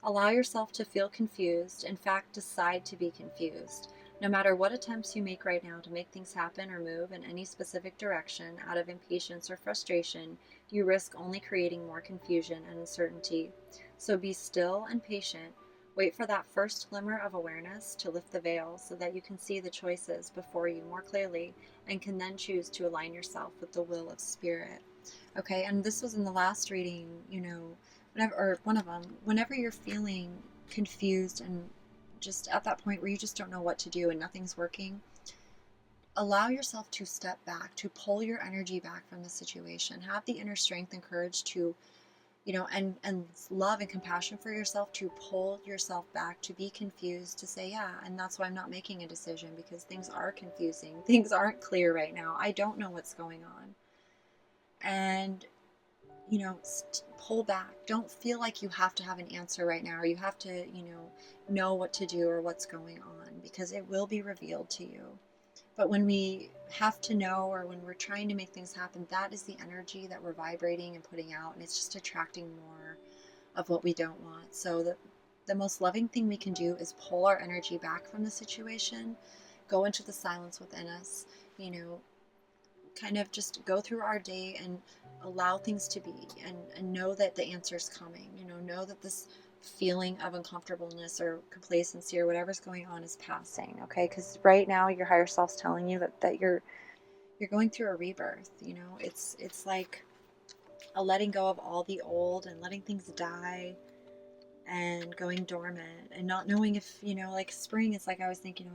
Allow yourself to feel confused. In fact, decide to be confused. No matter what attempts you make right now to make things happen or move in any specific direction out of impatience or frustration, you risk only creating more confusion and uncertainty. So be still and patient. Wait for that first glimmer of awareness to lift the veil so that you can see the choices before you more clearly and can then choose to align yourself with the will of Spirit. Okay, and this was in the last reading, one of them, whenever you're feeling confused and just at that point where you just don't know what to do and nothing's working, allow yourself to step back, to pull your energy back from the situation. Have the inner strength and courage to, and love and compassion for yourself to pull yourself back, to be confused, to say, yeah, and that's why I'm not making a decision, because things are confusing. Things aren't clear right now. I don't know what's going on. And pull back. Don't feel like you have to have an answer right now, or you have to, know what to do or what's going on, because it will be revealed to you. But when we have to know, or when we're trying to make things happen, that is the energy that we're vibrating and putting out, and it's just attracting more of what we don't want. So the most loving thing we can do is pull our energy back from the situation, go into the silence within us, kind of just go through our day and allow things to be, and know that the answer's coming. Know that this feeling of uncomfortableness or complacency or whatever's going on is passing, okay? Because right now your higher self's telling you that you're going through a rebirth. It's like a letting go of all the old and letting things die and going dormant and not knowing if, like spring, it's like I was thinking,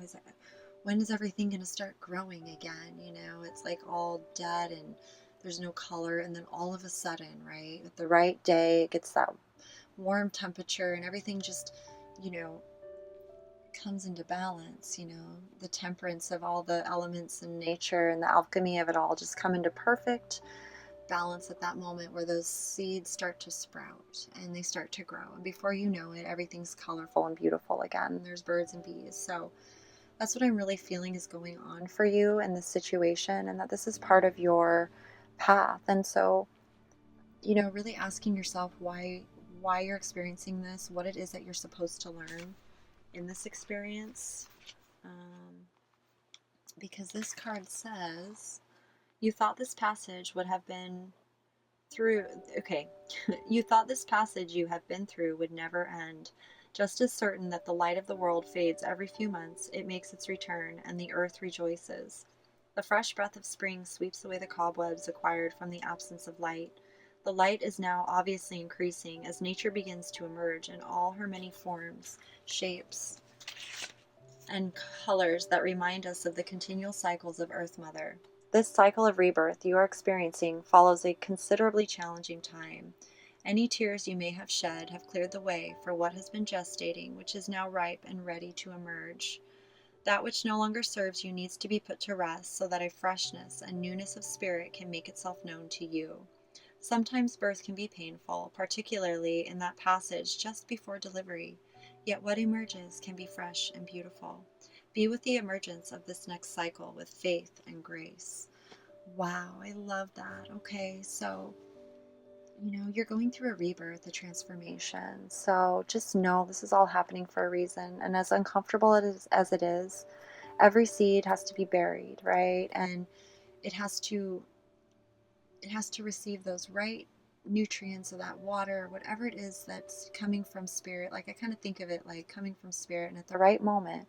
when is everything going to start growing again? It's like all dead and there's no color, and then all of a sudden, right, at the right day, it gets that warm temperature and everything just, comes into balance. The temperance of all the elements in nature and the alchemy of it all just come into perfect balance at that moment, where those seeds start to sprout and they start to grow, and before you know it, everything's colorful and beautiful again. There's birds and bees. So that's what I'm really feeling is going on for you in this situation, and that this is part of your path. And so, really asking yourself why you're experiencing this, what it is that you're supposed to learn in this experience. Because this card says, you thought this passage would have been through, okay, you thought this passage you have been through would never end. Just as certain that the light of the world fades every few months, it makes its return, and the earth rejoices. The fresh breath of spring sweeps away the cobwebs acquired from the absence of light. The light is now obviously increasing as nature begins to emerge in all her many forms, shapes, and colors that remind us of the continual cycles of Earth Mother. This cycle of rebirth you are experiencing follows a considerably challenging time. Any tears you may have shed have cleared the way for what has been gestating, which is now ripe and ready to emerge. That which no longer serves you needs to be put to rest so that a freshness and newness of spirit can make itself known to you. Sometimes birth can be painful, particularly in that passage just before delivery, yet what emerges can be fresh and beautiful. Be with the emergence of this next cycle with faith and grace. Wow, I love that. Okay, so, you're going through a rebirth, a transformation. So just know this is all happening for a reason. And as uncomfortable as it is, every seed has to be buried, right? And it has to receive those right nutrients of that water, whatever it is that's coming from spirit. Like I kind of think of it like coming from spirit, and at the right moment,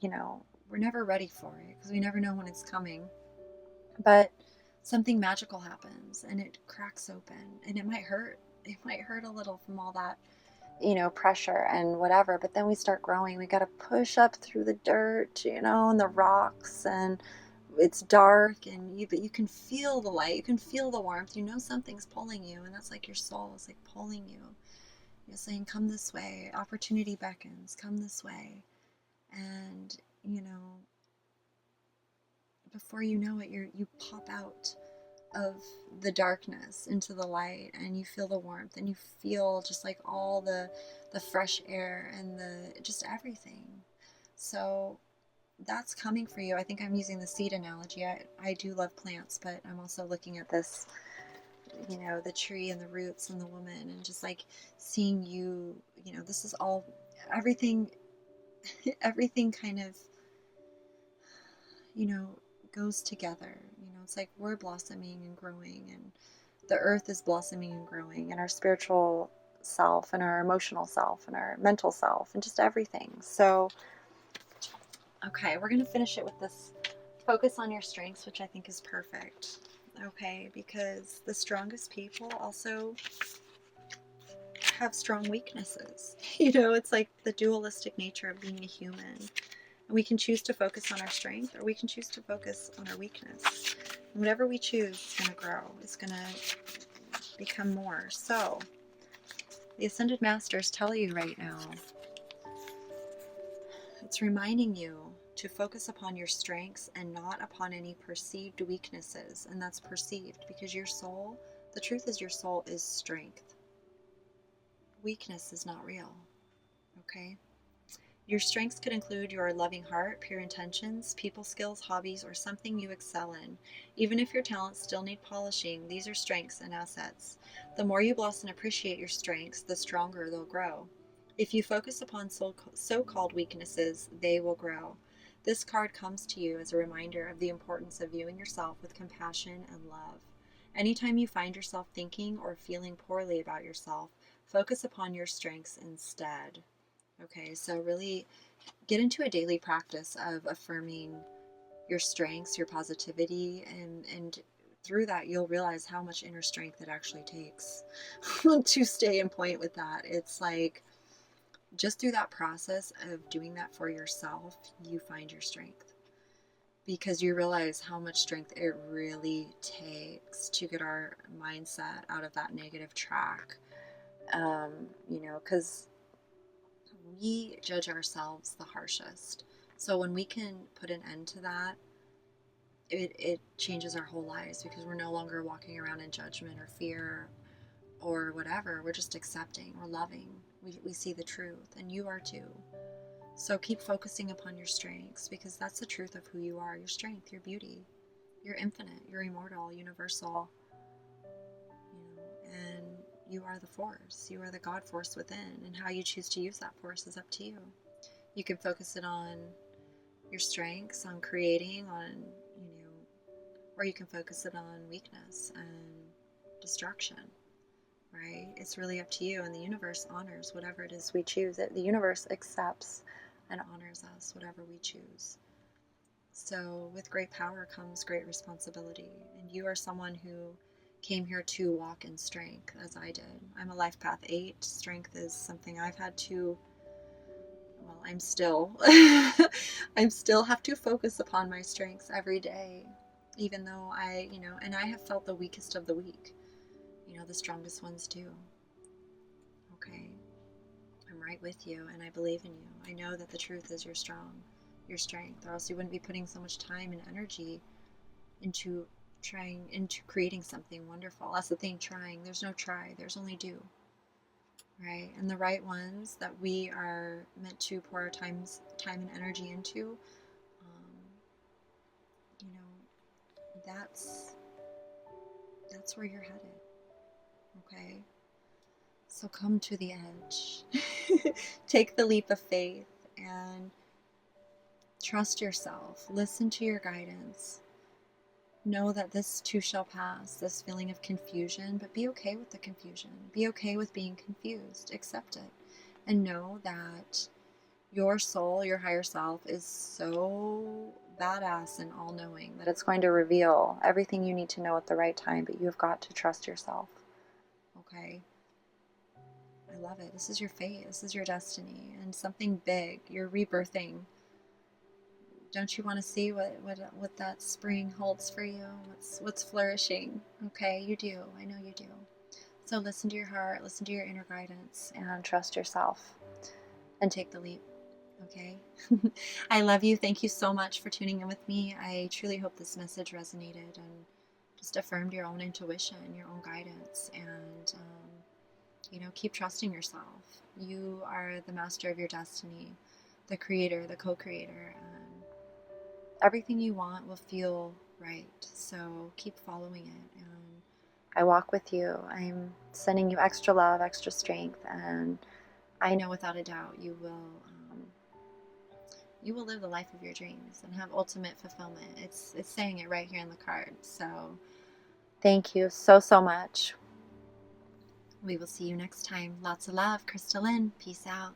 we're never ready for it because we never know when it's coming. But something magical happens and it cracks open, and it might hurt. It might hurt a little from all that, pressure and whatever, but then we start growing. We got to push up through the dirt, and the rocks, and it's dark, but you can feel the light, you can feel the warmth, something's pulling you, and that's like your soul is like pulling you. You're saying, come this way, opportunity beckons, come this way. And before you know it, you pop out of the darkness into the light, and you feel the warmth, and you feel just like all the fresh air and the just everything. So that's coming for you. I think I'm using the seed analogy. I do love plants, but I'm also looking at this, the tree and the roots and the woman, and just like seeing you, this is all, everything, everything kind of, goes together. It's like we're blossoming and growing, and the earth is blossoming and growing, and our spiritual self and our emotional self and our mental self and just everything. So, okay, we're going to finish it with this focus on your strengths, which I think is perfect. Okay, because the strongest people also have strong weaknesses. It's like the dualistic nature of being a human. And we can choose to focus on our strength, or we can choose to focus on our weakness. And whatever we choose is going to grow. It's going to become more. So, the Ascended Masters tell you right now, it's reminding you to focus upon your strengths and not upon any perceived weaknesses. And that's perceived because your soul, the truth is your soul is strength. Weakness is not real. Okay? Your strengths could include your loving heart, pure intentions, people skills, hobbies, or something you excel in. Even if your talents still need polishing, these are strengths and assets. The more you bless and appreciate your strengths, the stronger they'll grow. If you focus upon so-called weaknesses, they will grow. This card comes to you as a reminder of the importance of viewing yourself with compassion and love. Anytime you find yourself thinking or feeling poorly about yourself, focus upon your strengths instead. Okay, so really get into a daily practice of affirming your strengths, your positivity, and through that you'll realize how much inner strength it actually takes to stay in point with that. It's like just through that process of doing that for yourself, you find your strength, because you realize how much strength it really takes to get our mindset out of that negative track. Because we judge ourselves the harshest. So when we can put an end to that, it changes our whole lives, because we're no longer walking around in judgment or fear or whatever. We're just accepting, we're loving. We see the truth, and you are too. So keep focusing upon your strengths, because that's the truth of who you are, your strength, your beauty. You're infinite, you're immortal, universal, and you are the force. You are the God force within, and how you choose to use that force is up to you. You can focus it on your strengths, on creating, on, or you can focus it on weakness and destruction, right? It's really up to you, and the universe honors whatever it is we choose. The universe accepts and honors us, whatever we choose. So with great power comes great responsibility, and you are someone who came here to walk in strength, as I did. I'm a life path 8. Strength is something I've had to, well, I'm still have to focus upon my strengths every day, even though and I have felt the weakest of the weak. The strongest ones do. Okay, I'm right with you, and I believe in you. I know that the truth is your strength, or else you wouldn't be putting so much time and energy into creating something wonderful. That's the thing, trying. There's no try, there's only do. Right? And the right ones that we are meant to pour our time and energy into, that's where you're headed. Okay? So come to the edge. Take the leap of faith and trust yourself. Listen to your guidance. Know that this too shall pass, this feeling of confusion, but be okay with the confusion. Be okay with being confused. Accept it. And know that your soul, your higher self, is so badass and all-knowing that it's going to reveal everything you need to know at the right time, but you have got to trust yourself. Okay? I love it. This is your fate. This is your destiny. And something big. You're rebirthing. Don't you want to see what that spring holds for you? What's flourishing? Okay, you do. I know you do. So listen to your heart, listen to your inner guidance, and trust yourself. And take the leap. Okay? I love you. Thank you so much for tuning in with me. I truly hope this message resonated and just affirmed your own intuition, your own guidance, and keep trusting yourself. You are the master of your destiny, the creator, the co-creator, and everything you want will feel right. So keep following it. And I walk with you. I'm sending you extra love, extra strength, and I know without a doubt you will live the life of your dreams and have ultimate fulfillment. It's saying it right here in the card. So thank you so much. We will see you next time. Lots of love. Crystal Lynn. Peace out.